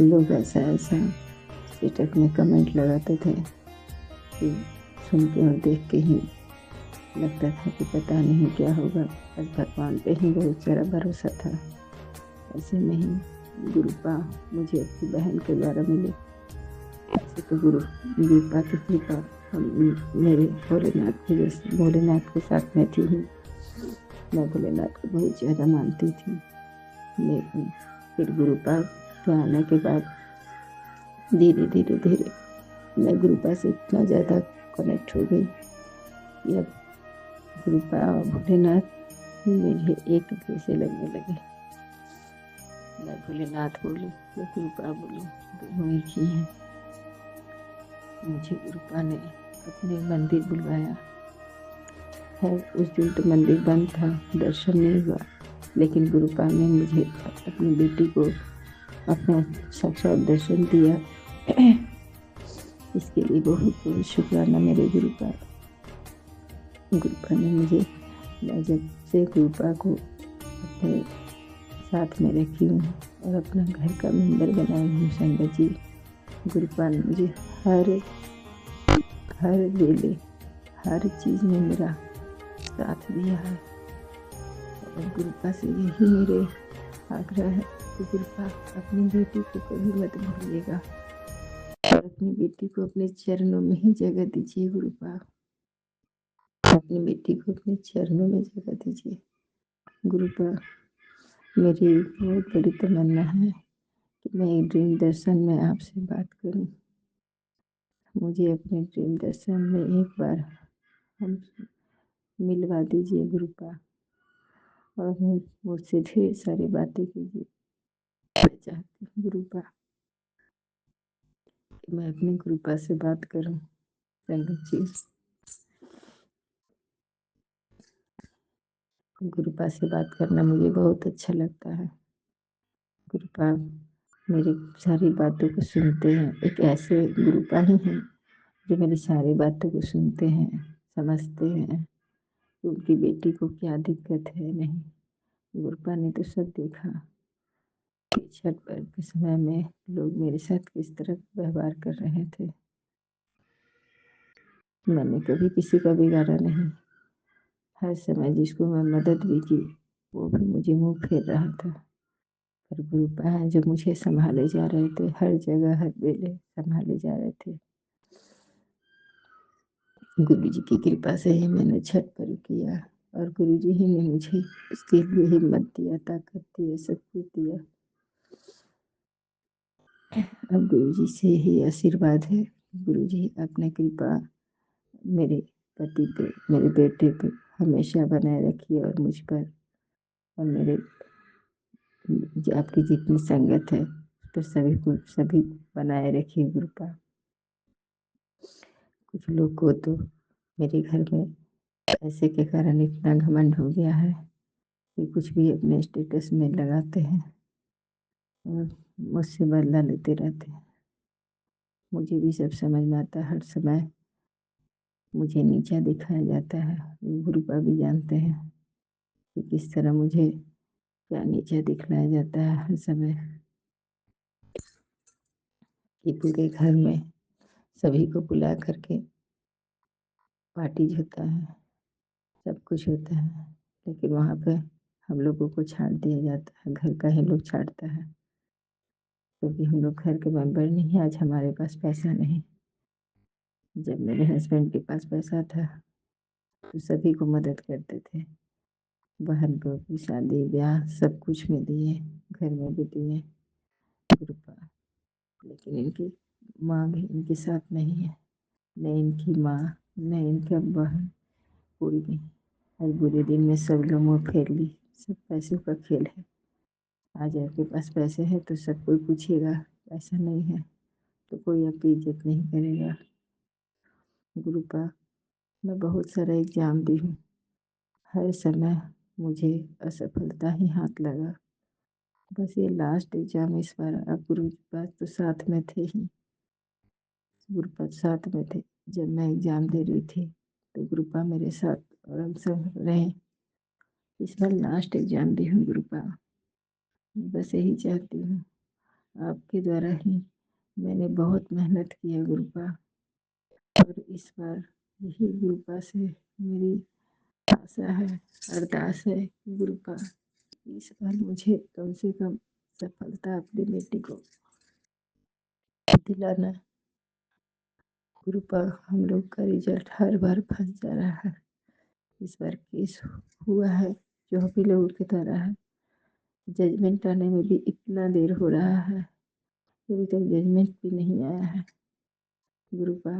लोग ऐसा स्टेटस में कमेंट लगाते थे कि सुन के और देख के ही लगता था कि पता नहीं क्या होगा। बस भगवान पे ही बहुत सारा भरोसा था। ऐसे में ही गुरुपा मुझे अपनी बहन के द्वारा मिले। ऐसे तो गुरुपा की कृपा मेरे भोलेनाथ के साथ में थी ही। मैं भोलेनाथ को बहुत ज़्यादा मानती थी, लेकिन फिर गुरुपा के आने के बाद धीरे धीरे मैं गुरुपा से इतना ज़्यादा कनेक्ट हो गई कि अब गुरुपा और भोलेनाथ मुझे एक जैसे लगने लगे। मैं भोलेनाथ बोलूँ या गुरुपा बोलूँ, दोनों एक ही हैं। मुझे गुरुपा ने अपने मंदिर बुलवाया है। उस दिन तो मंदिर बंद था, दर्शन नहीं हुआ, लेकिन गुरुपा ने मुझे अपनी बेटी को अपना साक्षात दर्शन दिया। इसके लिए बहुत बहुत शुक्राना मेरे गुरुपा। गुरुपा ने मुझे, मैं जब से गुरुपा को अपने साथ में रखी हूँ और अपना घर का मेंबर बनाई हूँ संगत जी, गुरुपा ने मुझे हर वेले हर चीज़ में मेरा साथ दिया है। और गुरुपा से यही मेरे आग्रह है कि गुरुपा अपनी बेटी को कभी मत भूलिएगा और अपनी बेटी को अपने चरणों में ही जगह दीजिए। गुरुपा अपनी बेटी को अपने चरणों में जगह दीजिए। गुरुपा मेरी बहुत बड़ी तमन्ना है कि मैं एक ड्रीम दर्शन में आपसे बात करूं। मुझे अपने ड्रीम दर्शन में एक बार हम मिलवा दीजिए गुरुपा, और मुझसे ढेर सारी बातें कीजिए। मैं चाहती हूँ गुरुपा कि मैं अपनी गुरुपा से बात करूं। संगत जी, गुरुपा से बात करना मुझे बहुत अच्छा लगता है। गुरुपा मेरी सारी बातों को सुनते हैं। एक ऐसे गुरुपा ही हैं जो मेरी सारी बातों को सुनते हैं, समझते हैं उनकी बेटी को क्या दिक्कत है। नहीं, गुरुपा ने तो सब देखा कि छठ पर्व के समय में लोग मेरे साथ किस तरह व्यवहार कर रहे थे। मैंने कभी किसी का बिगाड़ा नहीं। हर समय जिसको मैं मदद भी की वो भी मुझे मुंह फेर रहा था। पर गुरुपा हैं जो मुझे संभाले जा रहे थे, हर जगह हर वेले संभाले जा रहे थे। गुरु जी की कृपा से ही मैंने छठ पर्व किया और गुरु जी ही ने मुझे उसके लिए हिम्मत दिया, ताकत दिया, सब कुछ दिया। अब गुरु जी से ही आशीर्वाद है। गुरु जी अपने कृपा मेरे पति पे, मेरे बेटे पे हमेशा बनाए रखिए और मुझ पर और मेरे आपकी जितनी संगत है उस पर सभी बनाए रखिए गुरुपा। कुछ लोग को तो मेरे घर में पैसे के कारण इतना घमंड हो गया है कि कुछ भी अपने स्टेटस में लगाते हैं और मुझसे बदला लेते रहते हैं। मुझे भी सब समझ में आता है। हर समय मुझे नीचा दिखाया जाता है। गुरुपा भी जानते हैं कि किस तरह मुझे क्या नीचा दिखलाया जाता है हर समय। कि पूरे घर में सभी को बुला करके पार्टी होता है, सब कुछ होता है, लेकिन वहाँ पे हम लोगों को छांट दिया जाता है। घर का ही लोग छांटता है क्योंकि हम लोग घर के मेंबर नहीं हैं। आज हमारे पास पैसा नहीं। जब मेरे हस्बैंड के पास पैसा था तो सभी को मदद करते थे। बहन को भी शादी ब्याह सब कुछ में दिए, घर में भी दिए गुरुपा। लेकिन इनकी माँ भी इनके साथ नहीं है, न इनकी माँ न इनका बहन, कोई नहीं। आज बुरे दिन में सब लोग मुँह फेर ली। सब पैसों का खेल है। आज आपके पास पैसे हैं तो सब कोई पूछेगा, पैसा नहीं है तो कोई आपकी इज्जत नहीं करेगा। गुरुपा मैं बहुत सारा एग्जाम दी हूँ, हर समय मुझे असफलता ही हाथ लगा। बस ये लास्ट एग्जाम इस बार अब गुरुपा तो साथ में थे ही। गुरुपा साथ में थे जब मैं एग्जाम दे रही थी तो गुरुपा मेरे साथ और हम सब रहे। इस बार लास्ट एग्जाम दी हूँ गुरुपा। बस यही चाहती हूँ आपके द्वारा ही मैंने बहुत मेहनत की है गुरुपा, और इस बार यही गुरुपा से मेरी आशा है, अरदास है गुरुपा इस बार मुझे कम से कम सफलता अपनी बेटी को दिलाना। गुरुपा हम लोग का रिजल्ट हर बार फंस जा रहा है। इस बार केस हुआ है जो अभी लोगों की तरह है। जजमेंट आने में भी इतना देर हो रहा है, अभी तक जजमेंट भी नहीं आया है। गुरुपा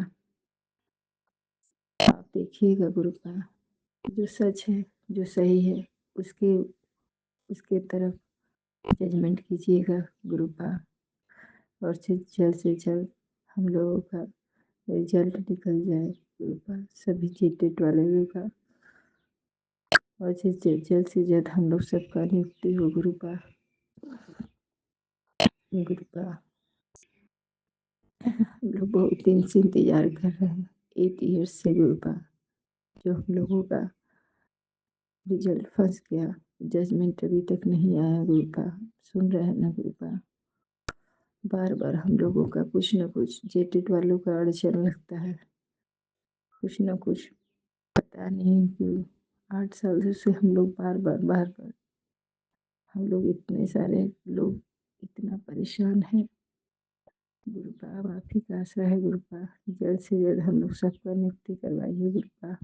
आप देखिएगा गुरुपा, जो सच है जो सही है उसके उसके तरफ जजमेंट कीजिएगा गुरुपा, और जल्द से जल्द हम लोगों का रिजल्ट निकल जाए गुरुपा, सभी चीटेड वाले लोगों का, और जल्द से जल्द हम लोग सबका नियुक्ति हो गुरुपा। गुरुपा हम लोग बहुत दिन से इंतजार कर रहे हैं, 8 ईयर्स से गुरुपा, जो हम लोगों का रिजल्ट फंस गया, जजमेंट अभी तक नहीं आया गुरुपा। सुन रहे हैं ना गुरुपा, बार बार हम लोगों का कुछ न कुछ जेटेड वालों का अड़चन लगता है, कुछ न कुछ, पता नहीं क्यों। 8 साल से हम लोग बार बार हम लोग इतने सारे लोग इतना परेशान हैं गुरुपा। अब आप ही का आशा है गुरुपा, जल्द से जल्द हम लोग सबका नियुक्ति करवाइए गुरुपा।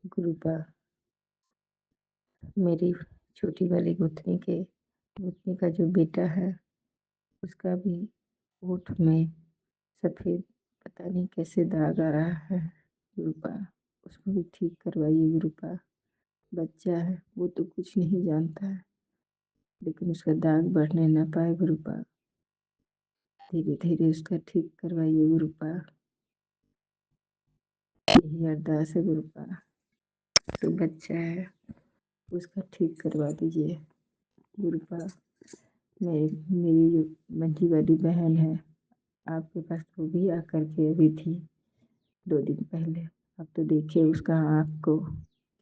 गुरुपा मेरी छोटी वाली गुथनी का जो बेटा है, उसका भी होठ में सफ़ेद पता नहीं कैसे दाग आ रहा है गुरुपा, उसको भी ठीक करवाइए गुरुपा। बच्चा है, वो तो कुछ नहीं जानता है, लेकिन उसका दाग बढ़ने ना पाए गुरुपा। धीरे धीरे उसका ठीक करवाइए गुरुपा, यही अरदास है गुरुपा। तो बच्चा है, उसका ठीक करवा दीजिए गुरुपा। मेरी जो मंझी वाली बहन है, आपके पास वो भी आकर के अभी थी 2 दिन पहले। अब तो देखिए उसका आँख को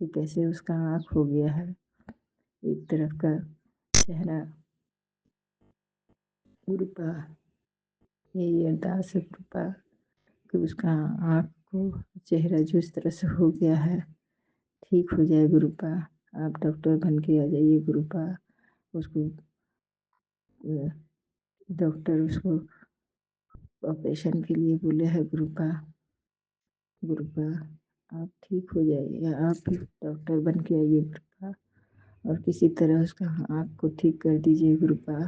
कि कैसे उसका आँख हो गया है, एक तरफ का चेहरा गुरुपा। यही अरदास है गुरुपा कि उसका आँख को चेहरा जो इस तरह से हो गया है ठीक हो जाए गुरुपा। आप डॉक्टर बन के आ जाइए गुरुपा। उसको डॉक्टर उसको ऑपरेशन के लिए बोले हैं गुरुपा। गुरुपा आप ठीक हो जाइए, आप ही डॉक्टर बन के आइए गुरुपा, और किसी तरह उसका आँख को ठीक कर दीजिए गुरुपा।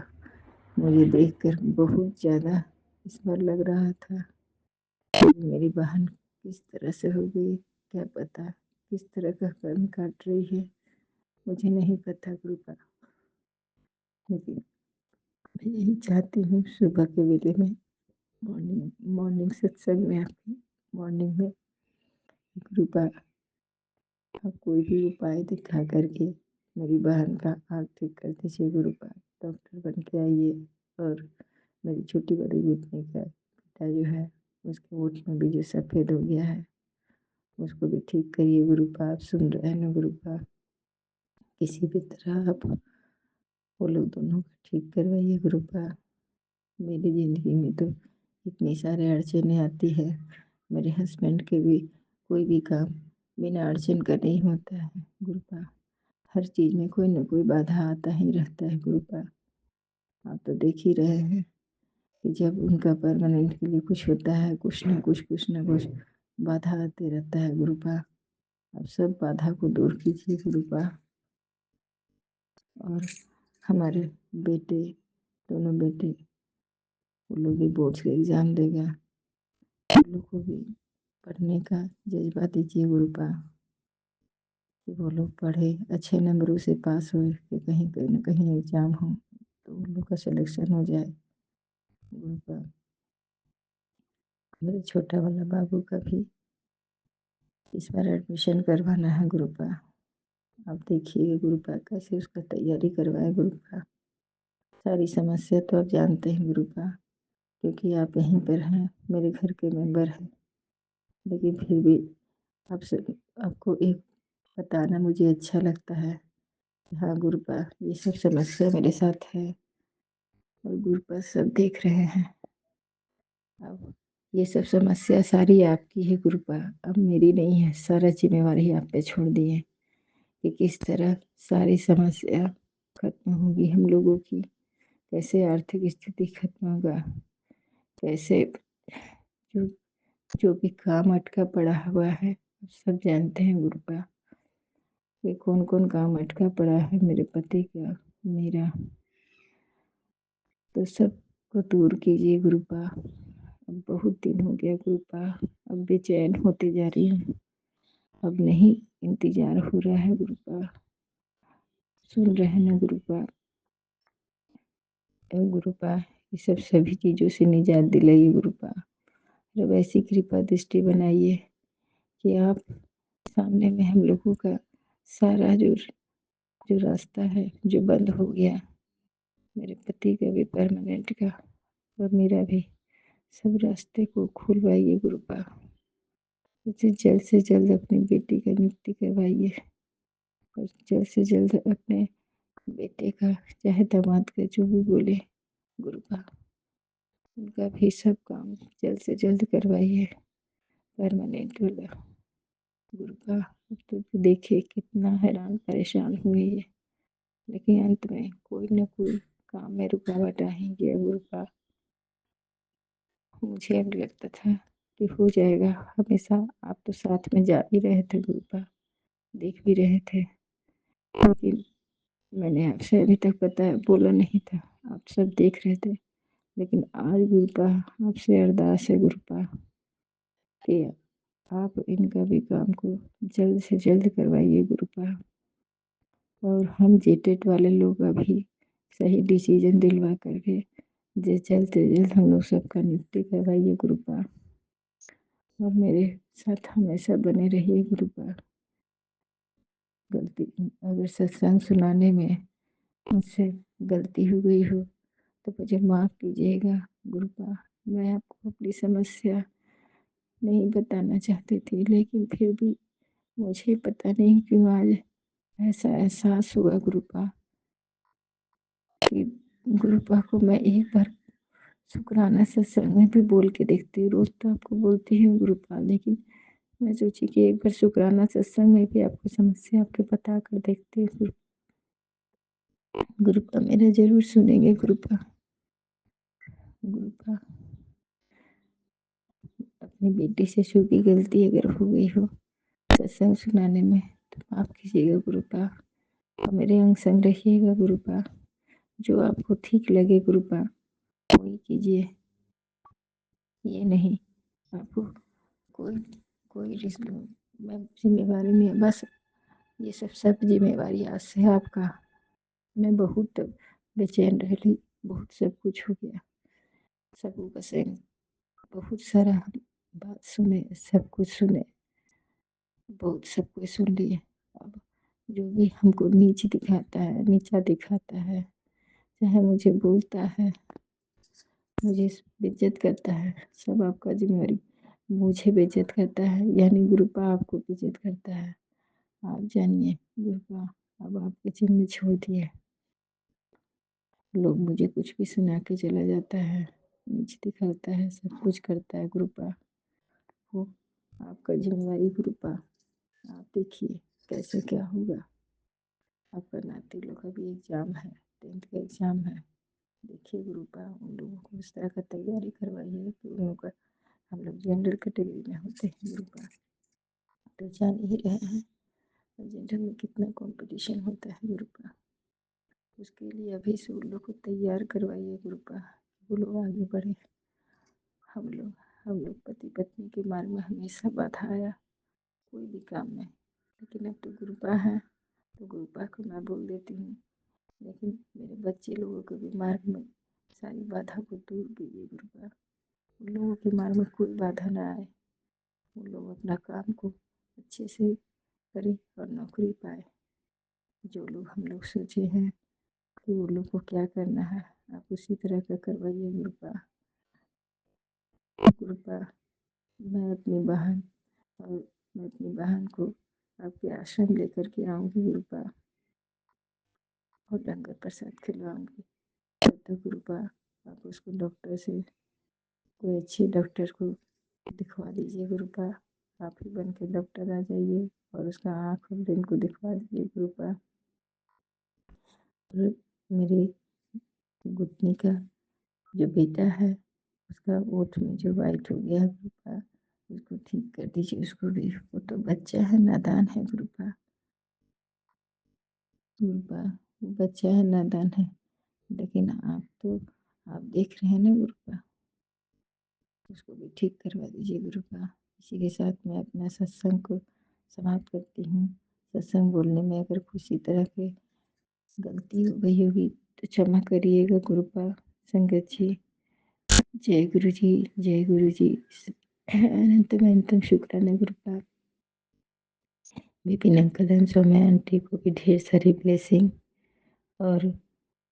मुझे देखकर बहुत ज़्यादा इस बार लग रहा था कि मेरी बहन किस तरह से हो गई, क्या पता किस तरह का कर्म काट रही है, मुझे नहीं पता गुरुपा। लेकिन मैं यही चाहती हूँ सुबह के वेले में मॉर्निंग मॉर्निंग सत्संग में आपकी मॉर्निंग में गुरुपा आप कोई भी उपाय दिखा करके मेरी बहन का आँख ठीक कर दीजिए गुरुपा। डॉक्टर बन के आइए, और मेरी छोटी वाली गुटनी का बेटा जो है, उसके होठ में भी जो सफ़ेद हो गया है उसको भी ठीक करिए गुरुपा। आप सुन रहे हैं ना गुरुपा, किसी भी तरह आप वो लोग दोनों का ठीक करवाइए गुरुपा। मेरी ज़िंदगी में तो इतनी सारे अड़चनें आती है, मेरे हस्बैंड के भी कोई भी काम बिना अड़चन का नहीं होता है गुरुपा। हर चीज़ में कोई न कोई बाधा आता ही रहता है गुरुपा। आप तो देख ही रहे हैं कि जब उनका परमानेंट के लिए कुछ होता है, कुछ न कुछ बाधा आते रहता है गुरुपा। आप सब बाधा को दूर कीजिए गुरुपा। और हमारे बेटे, दोनों बेटे, वो लोग भी बोर्ड्स के एग्ज़ाम देगा, उन लोग को भी पढ़ने का जज्बा दीजिए गुरुपा, कि वो लोग पढ़े, अच्छे नंबरों से पास होए, कि कहीं न कहीं एग्ज़ाम हो तो उन लोग का सिलेक्शन हो जाए गुरुपा। मेरे छोटा वाला बाबू का भी इस बार एडमिशन करवाना है गुरुपा। आप देखिए गुरुपा कैसे उसका तैयारी करवाए गुरुपा। सारी समस्या तो आप जानते हैं गुरुपा, क्योंकि आप यहीं पर हैं, मेरे घर के मेंबर हैं। लेकिन फिर भी आपसे आपको एक बताना मुझे अच्छा लगता है कि हाँ गुरुपा, ये सब समस्या मेरे साथ है और गुरुपा सब देख रहे हैं। अब ये सब समस्या सारी आपकी है गुरुपा, अब मेरी नहीं है। सारा जिम्मेवारी आप पे छोड़ दिए कि किस तरह सारी समस्या खत्म होगी हम लोगों की, कैसे आर्थिक स्थिति खत्म होगा, कैसे जो जो भी काम अटका पड़ा हुआ है सब जानते हैं गुरुपा। ये कौन कौन काम अटका पड़ा है मेरे पति का, मेरा, तो सबको दूर कीजिए गुरुपा। अब बहुत दिन हो गया गुरुपा, अब बेचैन होते जा रही हूँ, अब नहीं इंतजार हो रहा है गुरुपा। सुन रहे हैं ना गुरुपा, ए गुरुपा, ये सब सभी चीज़ों से निजात दिलाइए गुरुपा। अब ऐसी कृपा दृष्टि बनाइए कि आप सामने में हम लोगों का सारा जो जो रास्ता है जो बंद हो गया मेरे पति का भी परमानेंट का और मेरा भी सब रास्ते को खुलवाइए गुरुपा। मुझे जल्द से जल्द अपनी बेटी का नियुक्ति करवाइए और जल्द से जल्द अपने बेटे का चाहे दामाद का जो भी बोले गुरुपा, उनका भी सब काम जल्द से जल्द करवाइए परमानेंट वाला गुरुपा। अब तो देखिए कितना हैरान परेशान हुए ये, लेकिन अंत में कोई न कोई काम में रुकावट आ ही गया गुरुपा। मुझे अब लगता था कि हो जाएगा, हमेशा आप तो साथ में जा भी रहे थे गुरुपा, देख भी रहे थे, लेकिन मैंने आपसे अभी तक पता है बोला नहीं था, आप सब देख रहे थे। लेकिन आज गुरुपा आपसे अरदास है गुरुपा कि आप इनका भी काम को जल्द से जल्द करवाइए गुरुपा, और हम जेटेट वाले लोग अभी सही डिसीजन दिलवा करके जल्द से जल्द हम लोग सबका नियुक्ति करवाइए गुरुपा, और मेरे साथ हमेशा बने रहिए गुरुपा। गलती अगर सत्संग सुनाने में मुझसे गलती हो गई हो तो मुझे माफ़ कीजिएगा गुरुपा। मैं आपको अपनी समस्या नहीं बताना चाहती थी, लेकिन फिर भी मुझे पता नहीं क्यों आज ऐसा एहसास हुआ गुरुपा कि गुरुपा को मैं एक बार शुक्राना सत्संग में भी बोल के देखती हूँ। रोज़ तो आपको बोलती हूँ गुरुपा, लेकिन मैं सोची कि एक बार शुक्राना सत्संग में भी आपको समस्या आपके बता कर देखती हूँ गुरुपा। मेरा ज़रूर सुनेंगे गुरुपा। गुरुपा अपनी बेटी से छोटी गलती अगर हो गई हो सत्संग सुनाने में तो माफ़ कीजिएगा गुरुपा, और मेरे अंग संग रहिएगा गुरुपा। जो आपको ठीक लगे गुरुपा वही कीजिए, ये नहीं आपको कोई कोई रिस्क, मैं जिम्मेवारी में बस ये सब जिम्मेवारी आज से आपका। मैं बहुत बेचैन रही, बहुत सब कुछ हो गया, सब बस बहुत सारा बात सुने, सब कुछ सुने, बहुत सब कुछ सुन लिए। अब जो भी हमको नीच दिखाता है, नीचा दिखाता है, चाहे मुझे बोलता है, मुझे बेइज्जत करता है, सब आपका जिम्मेवारी। मुझे बेइज्जत करता है यानी गुरुपा आपको बेइज्जत करता है। आप जानिए गुरुपा अब आपके जिम्मे छोड़ दिए। लोग मुझे कुछ भी सुना के चला जाता है, नीच दिखाता है, सब कुछ करता है गुरुपा। वो आपका जिम्मेवारी गुरुपा। आप देखिए कैसे क्या होगा। आपका नाती लोग का भी एग्जाम है, 10th का एग्जाम है। देखिए गुरुपा उन लोगों को इस तरह का तैयारी करवाइए कि उन लोगों का, हम लोग जनरल कैटेगरी में होते हैं गुरुपा, तो जान ही रहे हैं जनरल में कितना कंपटीशन होता है गुरुपा। उसके लिए अभी से उन लोग को तैयार करवाइए गुरुपा, वो लोग आगे बढ़े। हम लोग पति पत्नी के मार्ग में हमेशा बाधा आया कोई भी काम में, लेकिन अब तो गुरुपा है तो गुरुपा को मैं बोल देती हूँ। लेकिन मेरे बच्चे लोगों के भी मार्ग में सारी बाधा को दूर कीजिए गुरुपा, उन लोगों के मार्ग में कोई बाधा ना आए, वो लोग अपना काम को अच्छे से करें और नौकरी पाए। जो लोग हम लोग सोचे हैं कि वो लोग को क्या करना है, आप उसी तरह का करवाइए गुरुपा। गुरुपा मैं अपनी बहन और मैं अपनी बहन को आपके आश्रम लेकर के आऊँगी गुरुपा, और लंगर प्रसाद खिलवाऊँगी। तब तक गुरुपा आप उसको डॉक्टर से, कोई अच्छे डॉक्टर को दिखवा दीजिए गुरुपा। आप ही बन के डॉक्टर आ जाइए और उसका आँख और दिन को दिखवा दीजिए गुरुपा। और मेरी गुटनी का जो बेटा है उसका ओठ में जो वाइट हो गया है गुरुपा, उसको ठीक कर दीजिए उसको भी। वो तो बच्चा है, नादान है गुरुपा। गुरुपा वो बच्चा है, नादान है, लेकिन आप देख रहे हैं ना गुरुपा, उसको भी ठीक करवा दीजिए गुरुपा। इसी के साथ मैं अपना सत्संग को समाप्त करती हूँ। सत्संग बोलने में अगर किसी तरह की गलती हो गई होगी तो क्षमा करिएगा गुरुपा। संगत जी जय गुरु जी, जय गुरु जी। अनंतम अनंतम शुक्राना गुरुपा। Vipin uncle and Saumya aunty को भी ढेर सारी ब्लेसिंग, और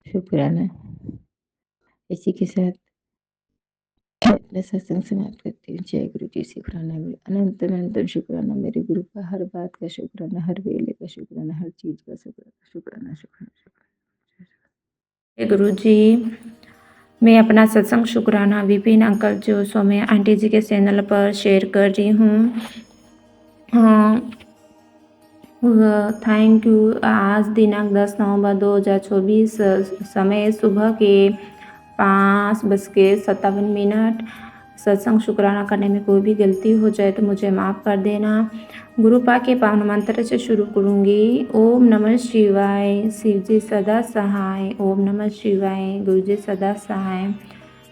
शुक्राना। इसी के साथ मैं अपना सत्संग समाप्त करती हूँ। जय गुरु जी, शुक्राना गुरु, अनंत अनंत शुक्राना मेरे गुरु का, हर बात का शुक्राना, हर वेले का शुक्राना, हर चीज का शुक्राना, शुक्राना शुक्राना शुक्राना। जय गुरु जी। मैं अपना सत्संग शुक्राना विपिन अंकल जो सौम्या आंटी जी के चैनल पर शेयर कर रही हूँ। Thank you. आज दिनांक 10 नवंबर 2024, समय सुबह के 5:57। सत्संग शुक्राना करने में कोई भी गलती हो जाए तो मुझे माफ़ कर देना। गुरुपा के पावन मंत्र से शुरू करूँगी। ओम नमः शिवाय, शिव जी सदा सहाय। ओम नमः शिवाय, गुरु जी सदा सहाय।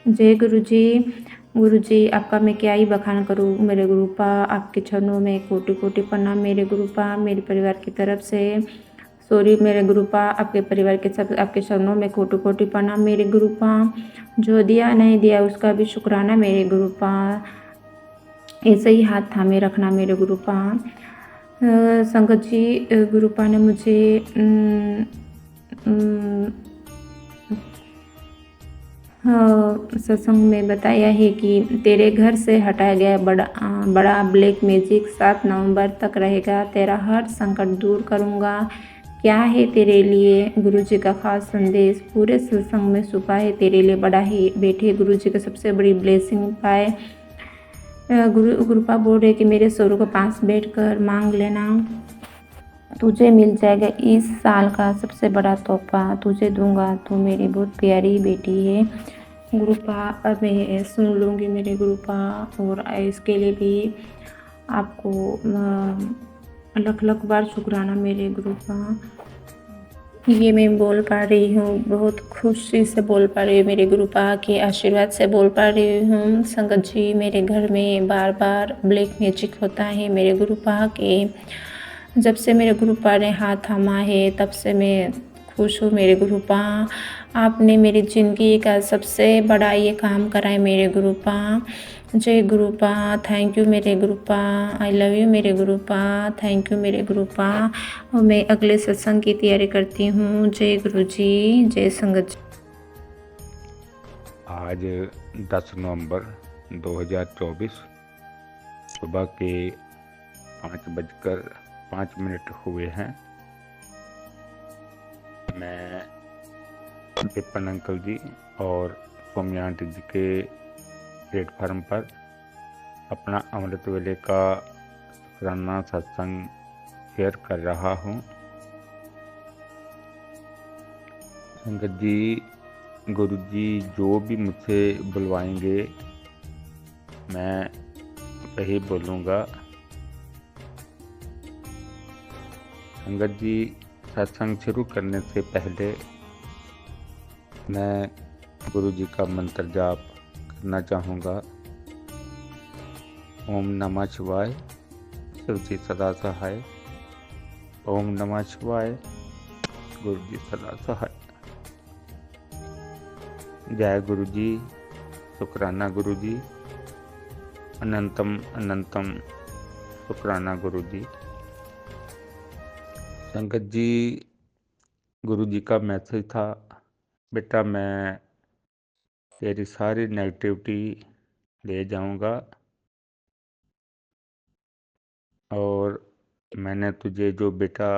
जय गुरु जी। गुरु जी, आपका मैं क्या ही बखान करूँ मेरे गुरुपा, आपके चरणों में कोटि कोटि प्रणाम मेरे गुरुपा, मेरे परिवार की तरफ से। सॉरी मेरे गुरुपा, आपके परिवार के सब आपके चरणों में कोटि कोटि प्रणाम मेरे गुरुपा। जो दिया नहीं दिया उसका भी शुक्राना मेरे गुरुपा। ऐसे ही हाथ थामे रखना मेरे गुरुपा। संगत जी, गुरुपा ने मुझे सत्संग में बताया है कि तेरे घर से हटाया गया बड़ा ब्लैक मैजिक 7 नवंबर तक रहेगा। तेरा हर संकट दूर करूँगा। क्या है तेरे लिए गुरु जी का खास संदेश, पूरे सत्संग में छुपा है तेरे लिए बड़ा ही। बेटे गुरु जी का सबसे बड़ी ब्लेसिंग पाए। गुरुपा बोल रहे कि मेरे स्वरूप के पास बैठकर मांग लेना, तुझे मिल जाएगा इस साल का सबसे बड़ा तोहफा तुझे दूंगा। तू मेरी बहुत प्यारी बेटी है गुरुपा। अब मैं सुन लूँगी मेरे गुरुपा, और इसके लिए भी आपको लख लख बार शुक्राना मेरे गुरुपा। ये मैं बोल पा रही हूँ, बहुत खुशी से बोल पा रही हूँ मेरे गुरुपा के आशीर्वाद से बोल पा रही हूँ। संगत जी, मेरे घर में बार बार ब्लैक मैजिक होता है मेरे गुरुपा के। जब से मेरे गुरुपा ने हाथ थामा है तब से मैं खुश हूँ मेरे गुरुपा। आपने मेरी ज़िंदगी का सबसे बड़ा ये काम करा है मेरे गुरुपा। जय गुरुपा, थैंक यू मेरे गुरुपा। आई लव यू मेरे गुरुपा, थैंक यू मेरे गुरुपा। और मैं अगले सत्संग की तैयारी करती हूँ। जय गुरु जी, जय संगत जी। आज 10 नवंबर 2024 सुबह के 5:05 हुए हैं। मैं विपिन अंकल जी और सौम्या आंटी जी के प्लेटफार्म पर अपना अमृत वेले का शुक्राना सत्संग शेयर कर रहा हूँ। संगत जी, गुरु जी जो भी मुझसे बुलवाएंगे मैं वही बोलूँगा। संगत जी, सत्संग शुरू करने से पहले मैं गुरु जी का मंत्र जाप करना चाहूँगा। ओम नमः शिवाय, शिव जी सदा सहाय। ओम नमः शिवाय, गुरु जी सदा सहाय। जय गुरु जी, शुक्राना गुरु जी, अनंतम अनंतम शुक्राना गुरु जी। संगत जी, गुरु जी का मैसेज था, बेटा मैं तेरी सारी नेगेटिविटी ले जाऊंगा और मैंने तुझे जो बेटा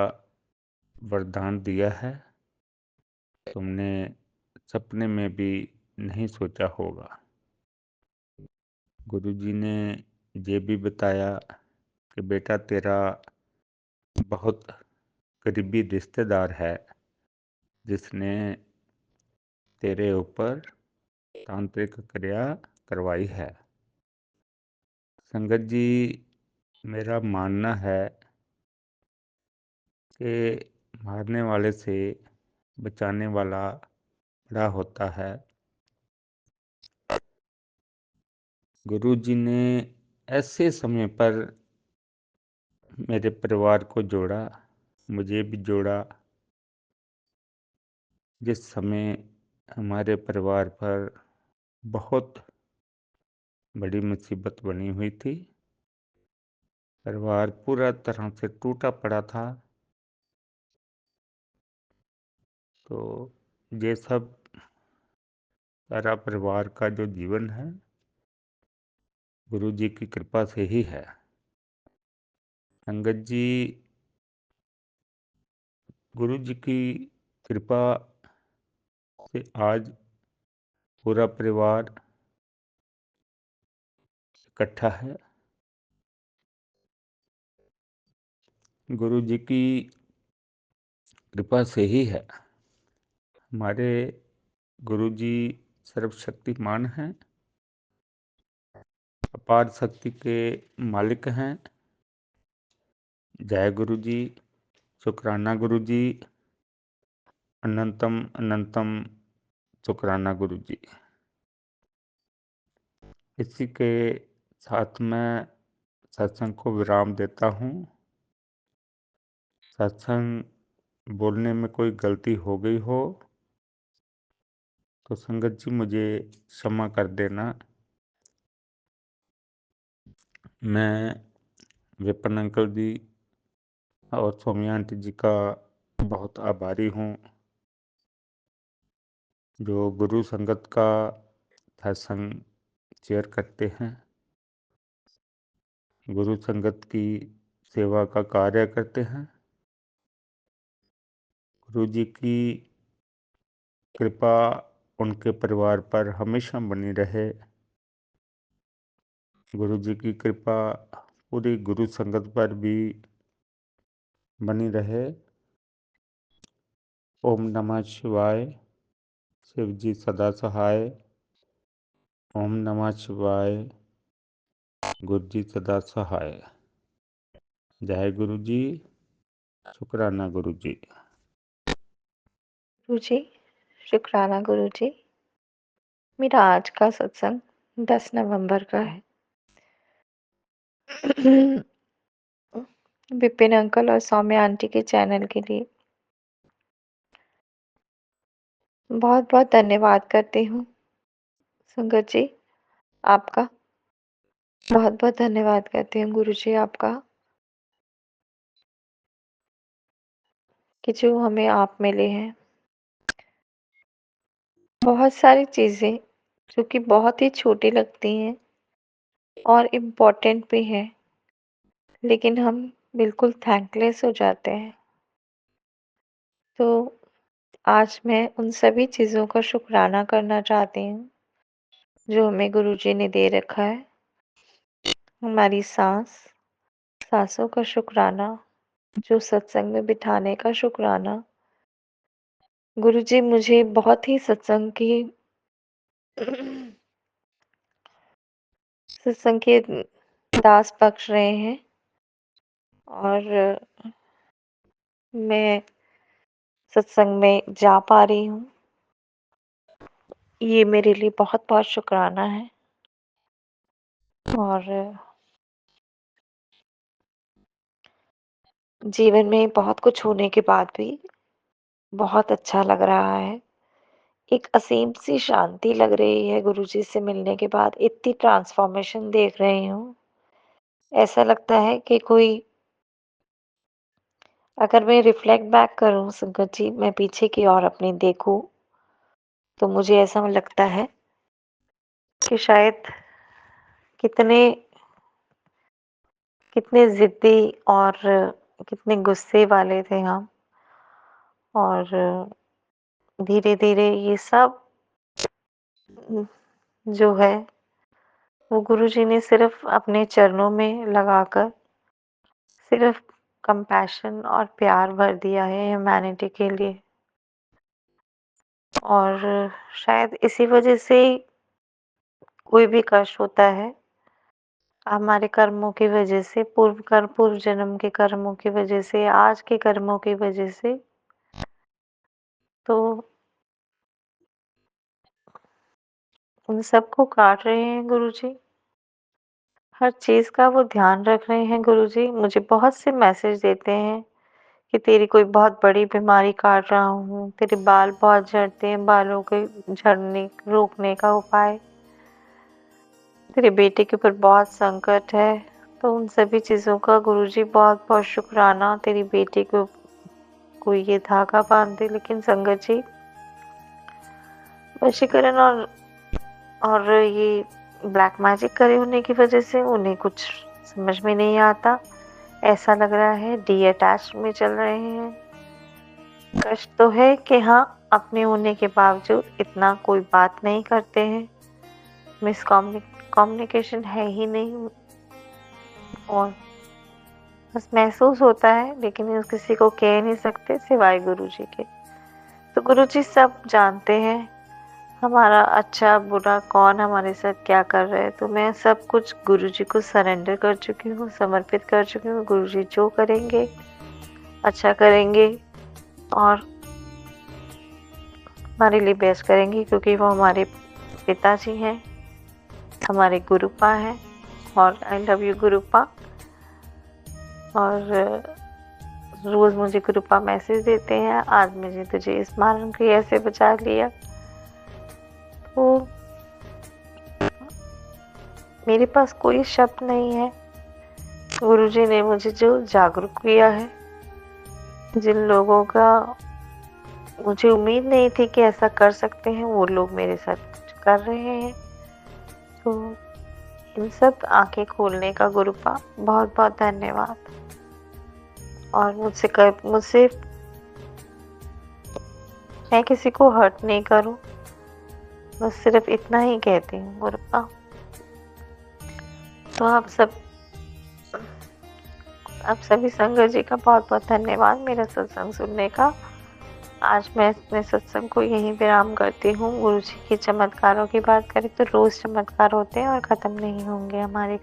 वरदान दिया है तुमने सपने में भी नहीं सोचा होगा। गुरु जी ने ये भी बताया कि बेटा तेरा बहुत करीबी रिश्तेदार है जिसने तेरे ऊपर तांत्रिक क्रिया करवाई है। संगत जी, मेरा मानना है कि मारने वाले से बचाने वाला बड़ा होता है। गुरु जी ने ऐसे समय पर मेरे परिवार को जोड़ा, मुझे भी जोड़ा, जिस समय हमारे परिवार पर बहुत बड़ी मुसीबत बनी हुई थी। परिवार पूरा तरह से टूटा पड़ा था। तो ये सब सारा परिवार का जो जीवन है गुरु जी की कृपा से ही है। संगत जी, गुरु जी की कृपा से आज पूरा परिवार इकट्ठा है। गुरु जी की कृपा से ही है। हमारे गुरु जी सर्वशक्तिमान हैं, अपार शक्ति के मालिक हैं। जय गुरु जी, शुक्राना गुरु जी, अनंतम अनंतम शुक्राना गुरु जी। इसी के साथ मैं सत्संग को विराम देता हूँ। सत्संग बोलने में कोई गलती हो गई हो तो संगत जी मुझे क्षमा कर देना। मैं विपिन अंकल जी और सौम्या आंटी जी का बहुत आभारी हूँ जो गुरु संगत का सत्संग शेयर करते हैं, गुरु संगत की सेवा का कार्य करते हैं। गुरु जी की कृपा उनके परिवार पर हमेशा बनी रहे। गुरु जी की कृपा पूरी गुरु संगत पर भी बनी रहे। ओम नमः शिवाय। शिव जी सदा सहाय। ओम नमः शिवाय। गुरु जी सदा सहाय। जय गुरु जी, शुक्राना गुरु जी। गुरु जी, शुक्राना गुरु जी। मेरा आज का सत्संग 10 नवंबर का है। विपिन अंकल और सौम्या आंटी के चैनल के लिए बहुत बहुत धन्यवाद करती हूँ। संगत जी, आपका बहुत बहुत धन्यवाद करती हूँ गुरु जी आपका, कि जो हमें आप मिले हैं। बहुत सारी चीज़ें जो कि बहुत ही छोटी लगती हैं और इम्पोर्टेंट भी हैं, लेकिन हम बिल्कुल थैंकलेस हो जाते हैं। तो आज मैं उन सभी चीज़ों का शुक्राना करना चाहती हूँ जो हमें गुरु जी ने दे रखा है। हमारी सांसों का शुक्राना, जो सत्संग में बिठाने का शुक्राना। गुरु जी मुझे बहुत ही सत्संग के दास बख्श रहे हैं और मैं सत्संग में जा पा रही हूँ। ये मेरे लिए बहुत बहुत शुक्राना है। और जीवन में बहुत कुछ होने के बाद भी बहुत अच्छा लग रहा है। एक असीम सी शांति लग रही है गुरुजी से मिलने के बाद। इतनी ट्रांसफॉर्मेशन देख रही हूँ, ऐसा लगता है कि कोई, अगर मैं रिफ्लेक्ट बैक करूँ संगत जी, मैं पीछे की ओर अपनी देखूँ तो मुझे ऐसा लगता है कि शायद कितने कितने ज़िद्दी और कितने गुस्से वाले थे हम, और धीरे-धीरे ये सब जो है वो गुरुजी ने सिर्फ़ अपने चरणों में लगाकर सिर्फ़ कंपैशन और प्यार भर दिया है ह्यूमैनिटी के लिए। और शायद इसी वजह से कोई भी कष्ट होता है, हमारे कर्मों की वजह से, पूर्व जन्म के कर्मों की वजह से, आज के कर्मों की वजह से, तो उन सबको काट रहे हैं गुरुजी। हर चीज़ का वो ध्यान रख रहे हैं गुरुजी। मुझे बहुत से मैसेज देते हैं कि तेरी कोई बहुत बड़ी बीमारी काट रहा हूँ, तेरे बाल बहुत झड़ते हैं, बालों के झड़ने रोकने का उपाय, तेरे बेटे के ऊपर बहुत संकट है। तो उन सभी चीज़ों का गुरुजी बहुत बहुत शुक्राना। तेरी बेटी को कोई ये धागा बांध दे। लेकिन संगत जी, वशीकरण और ये ब्लैक मैजिक करे होने की वजह से उन्हें कुछ समझ में नहीं आता। ऐसा लग रहा है डी-अटैच में चल रहे हैं। कष्ट तो है कि हाँ, अपने होने के बावजूद इतना कोई बात नहीं करते हैं, कम्युनिकेशन है ही नहीं, और बस महसूस होता है, लेकिन किसी को कह नहीं सकते सिवाय गुरुजी के। तो गुरुजी सब जानते हैं हमारा अच्छा बुरा कौन हमारे साथ क्या कर रहा है। तो मैं सब कुछ गुरुजी को सरेंडर कर चुकी हूँ, समर्पित कर चुकी हूँ। गुरुजी जो करेंगे अच्छा करेंगे और हमारे लिए बेस्ट करेंगे, क्योंकि वो हमारे पिताजी हैं, हमारे गुरुपा हैं। और आई लव यू गुरुपा। और रोज़ मुझे गुरुपा मैसेज देते हैं, आज मुझे तुझे इस मारण क्रिया से बचा लिया। तो मेरे पास कोई शब्द नहीं है। गुरुजी ने मुझे जो जागरूक किया है, जिन लोगों का मुझे उम्मीद नहीं थी कि ऐसा कर सकते हैं, वो लोग मेरे साथ कुछ कर रहे हैं। तो इन सब आंखें खोलने का गुरुपा बहुत बहुत धन्यवाद। और मुझसे मैं किसी को हर्ट नहीं करूं, बस सिर्फ इतना ही कहती हूँ गुरुपा। तो आप सभी संगत जी का बहुत बहुत धन्यवाद मेरा सत्संग सुनने का। आज मैं अपने सत्संग को यहीं विराम करती हूँ। गुरु जी के चमत्कारों की बात करें तो रोज चमत्कार होते हैं और ख़त्म नहीं होंगे। हमारे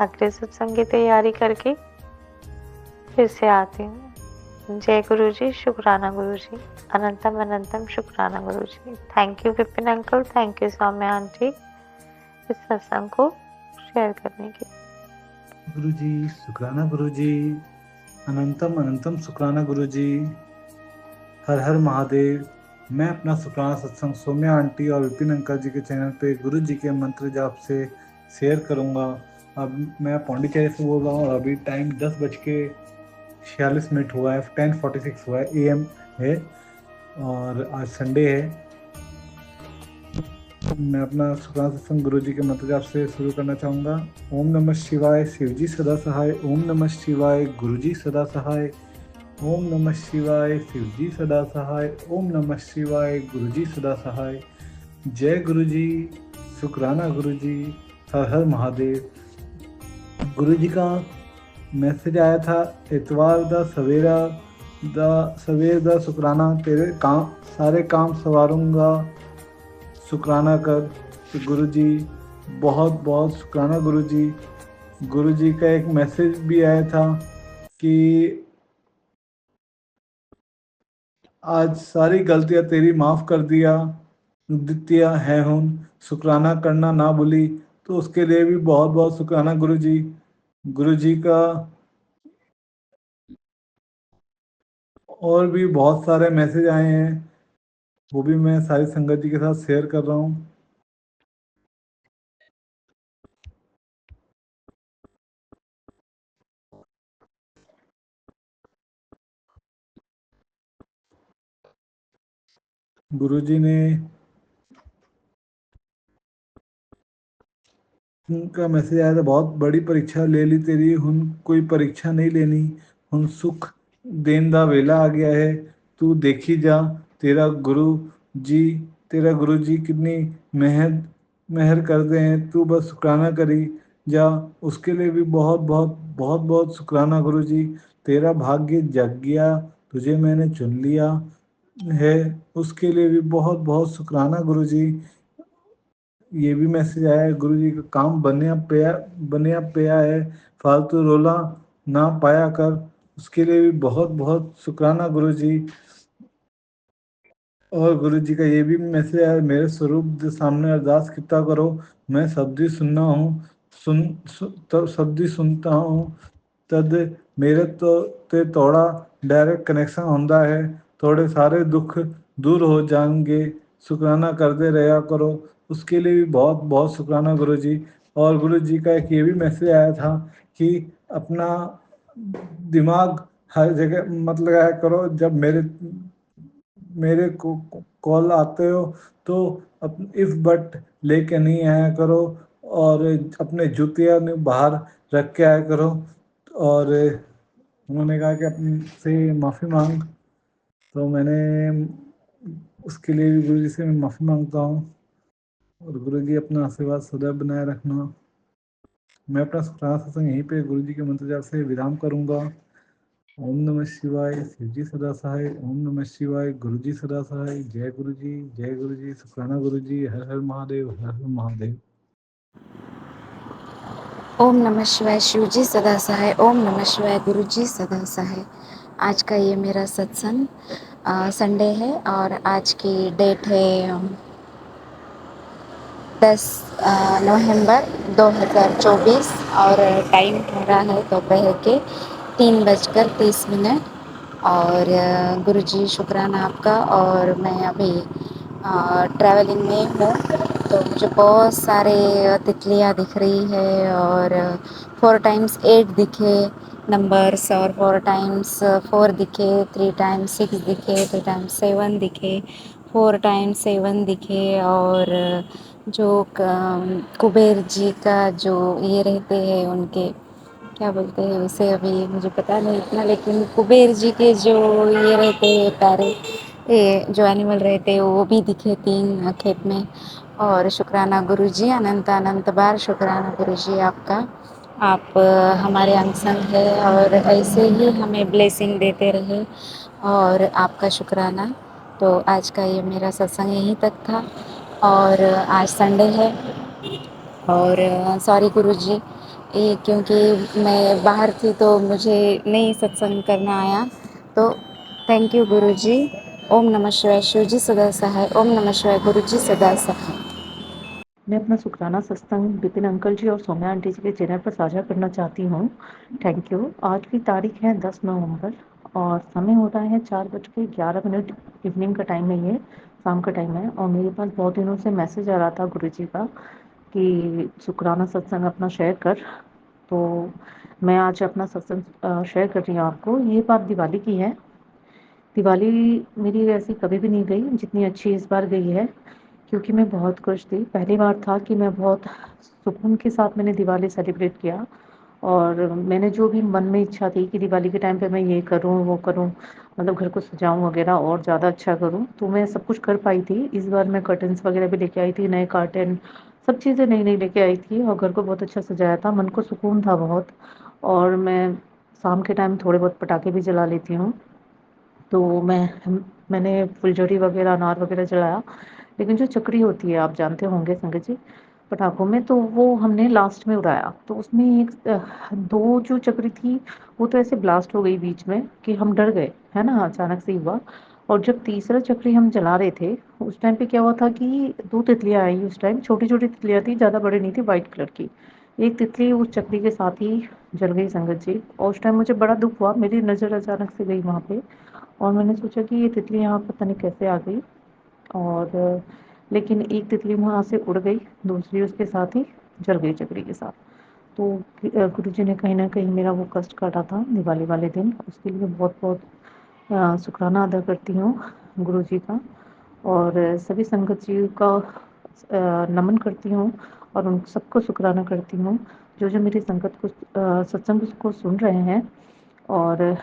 अगले सत्संग की तैयारी करके फिर से आती हूँ। जय गुरु जी, शुक्राना गुरु जी, अनंतम अनंतम शुक्राना गुरु जी। Thank you Vipin uncle, thank you Saumya aunty इस सत्संग को शेयर करने के लिए। गुरु जी, शुक्राना गुरु जी, अनंतम अनंतम शुक्राना गुरु जी। हर हर महादेव। मैं अपना शुक्राना सत्संग सौम्या आंटी और विपिन अंकल जी के चैनल पे गुरु जी के मंत्र जाप से शेयर करूँगा। अब मैं पौंडीचेरी से बोल रहा हूँ और अभी टाइम 10:46 हुआ है, 10:46 हुआ है AM है और आज संडे है। मैं अपना शुक्राना सत्संग गुरु जी के मंत्र जाप से शुरू करना चाहूँगा। ओम नमः शिवाय, शिवजी सदा सहाय। ओम नमः शिवाय, गुरु जी सदा सहाय। ओम नमः शिवाय, शिवजी सदा सहाय। ओम नमः शिवाय, गुरुजी सदा सहाय। जय गुरुजी, शुक्राना गुरुजी, हर हर महादेव। गुरुजी का मैसेज आया था, इतवार दा सवेर दा शुक्राना, तेरे काम सारे काम सवारूंगा, शुक्राना कर। तो गुरुजी बहुत बहुत शुक्राना गुरुजी। गुरुजी का एक मैसेज भी आया था कि आज सारी गलतियां तेरी माफ़ कर दिया है हुन, शुक्राना करना ना भूली। तो उसके लिए भी बहुत बहुत शुक्राना गुरुजी। गुरुजी का और भी बहुत सारे मैसेज आए हैं, वो भी मैं सारी संगत जी के साथ शेयर कर रहा हूँ। गुरुजी ने उनका मैसेज आया था, बहुत बड़ी परीक्षा ले ली तेरी हुन, कोई परीक्षा नहीं लेनी हुन, सुख देन दा वेला आ गया है, तू देखी जा तेरा गुरु जी कितनी मेहर करते हैं, तू बस शुक्राना करी जा। उसके लिए भी बहुत बहुत बहुत बहुत शुक्राना गुरु जी। तेरा भाग्य जग गया, तुझे मैंने चुन लिया है, उसके लिए भी बहुत बहुत शुक्राना गुरु जी। ये भी मैसेज आया है, गुरु जी का काम बनया पिया है, फालतू रोला ना पाया कर, उसके लिए भी बहुत बहुत शुक्राना गुरु जी। और गुरु जी का ये भी मैसेज आया, मेरे स्वरूप दे सामने अरदास किता करो, मैं शब्दी सुनना हूँ, तब शब्दी सुनता हूँ, तद मेरे ते थोड़ा डायरेक्ट कनेक्शन होता है, थोड़े सारे दुख दूर हो जाएंगे, शुक्राना करते रहा करो। उसके लिए भी बहुत बहुत शुक्राना गुरु जी। और गुरु जी का एक ये भी मैसेज आया था कि अपना दिमाग हर जगह मत लगाया करो, जब मेरे को कॉल आते हो तो इफ बट लेके नहीं आया करो, और अपने जूतियाँ बाहर रख के आया करो। और उन्होंने कहा कि अपने से माफ़ी मांग, तो मैंने उसके लिए भी गुरु जी से मैं माफ़ी मांगता हूँ। और गुरु जी अपना आशीर्वाद सदैव बनाए रखना। मैं अपना शुक्राना सत्संग यहीं पे गुरु जी के मंत्र जाप से विराम करूंगा। ओम नमः शिवाय, शिव जी सदा सहाय। ओम नमः शिवाय, गुरु जी सदा सहाय। जय गुरु जी, जय गुरु जी, शुक्राना गुरु जी। हर हर महादेव, हर हर महादेव। ओम नमः शिवाय, शिव जी सदा सहाय। ओम नमः शिवाय, गुरु जी सदा सहाय। आज का ये मेरा सत्संग संडे है और आज की डेट है 10 नवंबर 2024 और टाइम हो रहा है दोपहर के 3:30। और गुरुजी शुक्राना आपका। और मैं अभी ट्रैवलिंग में हूँ, तो मुझे बहुत सारे तितलियाँ दिख रही है और 4 टाइम्स 8 दिखे नंबर्स, और 4 टाइम्स 4 दिखे, 3 टाइम्स 6 दिखे, 2 टाइम्स 7 दिखे, 4 टाइम्स 7 दिखे। और जो कुबेर जी का जो ये रहते हैं, उनके क्या बोलते हैं उसे, अभी मुझे पता नहीं इतना, लेकिन कुबेर जी के जो ये रहते हैं प्यारे, ये जो एनिमल रहते हैं वो भी दिखे 3 खेत में। और शुक्राना गुरुजी, अनंत अनंत बार शुक्राना गुरुजी आपका। आप हमारे अंग संग है और ऐसे ही हमें ब्लेसिंग देते रहे, और आपका शुक्राना। तो आज का ये मेरा सत्संग यहीं तक था, और आज संडे है। और सॉरी गुरुजी, ये क्योंकि मैं बाहर थी तो मुझे नहीं सत्संग करना आया, तो थैंक यू गुरुजी। ओम नमः शिवाय, शिव जी सदा सहाय। ओम नमः शिवाय, गुरु जी सदा सहाय। मैं अपना शुक्राना सत्संग विपिन अंकल जी और सौम्या आंटी जी के चैनल पर साझा करना चाहती हूँ। Thank you. आज की तारीख है 10 नवंबर और समय होता है 4:11। इवनिंग का टाइम है, ये शाम का टाइम है। और मेरे पास बहुत दिनों से मैसेज आ रहा था गुरु जी का कि शुक्राना सत्संग अपना शेयर कर, तो मैं आज अपना सत्संग शेयर कर रही हूँ आपको। ये बात दिवाली की है। दिवाली मेरी ऐसी कभी भी नहीं गई जितनी अच्छी इस बार गई है, क्योंकि मैं बहुत खुश थी। पहली बार था कि मैं बहुत सुकून के साथ मैंने दिवाली सेलिब्रेट किया, और मैंने जो भी मन में इच्छा थी कि दिवाली के टाइम पे मैं ये करूँ वो करूँ, मतलब घर को सजाऊँ वगैरह और ज़्यादा अच्छा करूँ, तो मैं सब कुछ कर पाई थी। इस बार मैं कर्टन्स वगैरह भी लेके आई थी, नए कर्टन, सब चीज़ें नई नई लेके आई थी, और घर को बहुत अच्छा सजाया था। मन को सुकून था बहुत। और मैं शाम के टाइम थोड़े बहुत पटाखे भी जला लेती हूँ, तो मैंने फुलझड़ी वगैरह, अनार वगैरह जलाया। लेकिन जो चकरी होती है, आप जानते होंगे संगत जी, पटाखों में, तो वो हमने लास्ट में उड़ाया। तो उसमें एक 2 जो चकरी थी वो तो ऐसे ब्लास्ट हो गई बीच में कि हम डर गए, है ना, अचानक से ही हुआ। और जब तीसरा चकरी हम जला रहे थे, उस टाइम पे क्या हुआ था कि 2 तितलियाँ आई उस टाइम, छोटी छोटी तितलियाँ थी, ज़्यादा बड़ी नहीं थी, वाइट कलर की। एक तितली उस चकरी के साथ ही जल गई संगत जी। और उस टाइम मुझे बड़ा दुख हुआ, मेरी नज़र अचानक से गई वहाँ पे, और मैंने सोचा कि ये तितली यहाँ पता नहीं कैसे आ गई। और लेकिन एक तितली वहाँ से उड़ गई, दूसरी उसके साथ ही जल गई चकरी के साथ। तो गुरुजी ने कहीं न कहीं मेरा वो कष्ट काटा था दिवाली वाले दिन। उसके लिए बहुत बहुत शुक्राना अदा करती हूँ गुरुजी का, और सभी संगत जी का नमन करती हूँ, और उन सबको शुक्राना करती हूँ जो जो मेरी संगत को सत्संग को सुन रहे हैं। और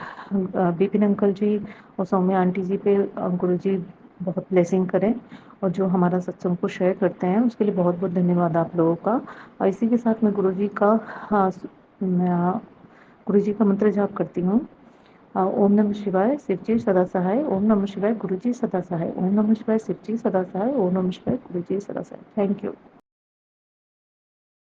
विपिन अंकल जी और सौम्या आंटी जी पे गुरुजी बहुत ब्लेसिंग करें, और जो हमारा सत्संग को शेयर करते हैं उसके लिए बहुत बहुत धन्यवाद आप लोगों का। और इसी के साथ मैं गुरु जी का मंत्र जाप करती हूँ। ओम नमः शिवाय, शिव जी सदा सहाय। ओम नमः शिवाय, गुरु जी सदा सहाय। ओम नमः शिवाय, शिव जी सदा सहाय। ओम नमः शिवाय, गुरु जी सदा सहाय। Thank you.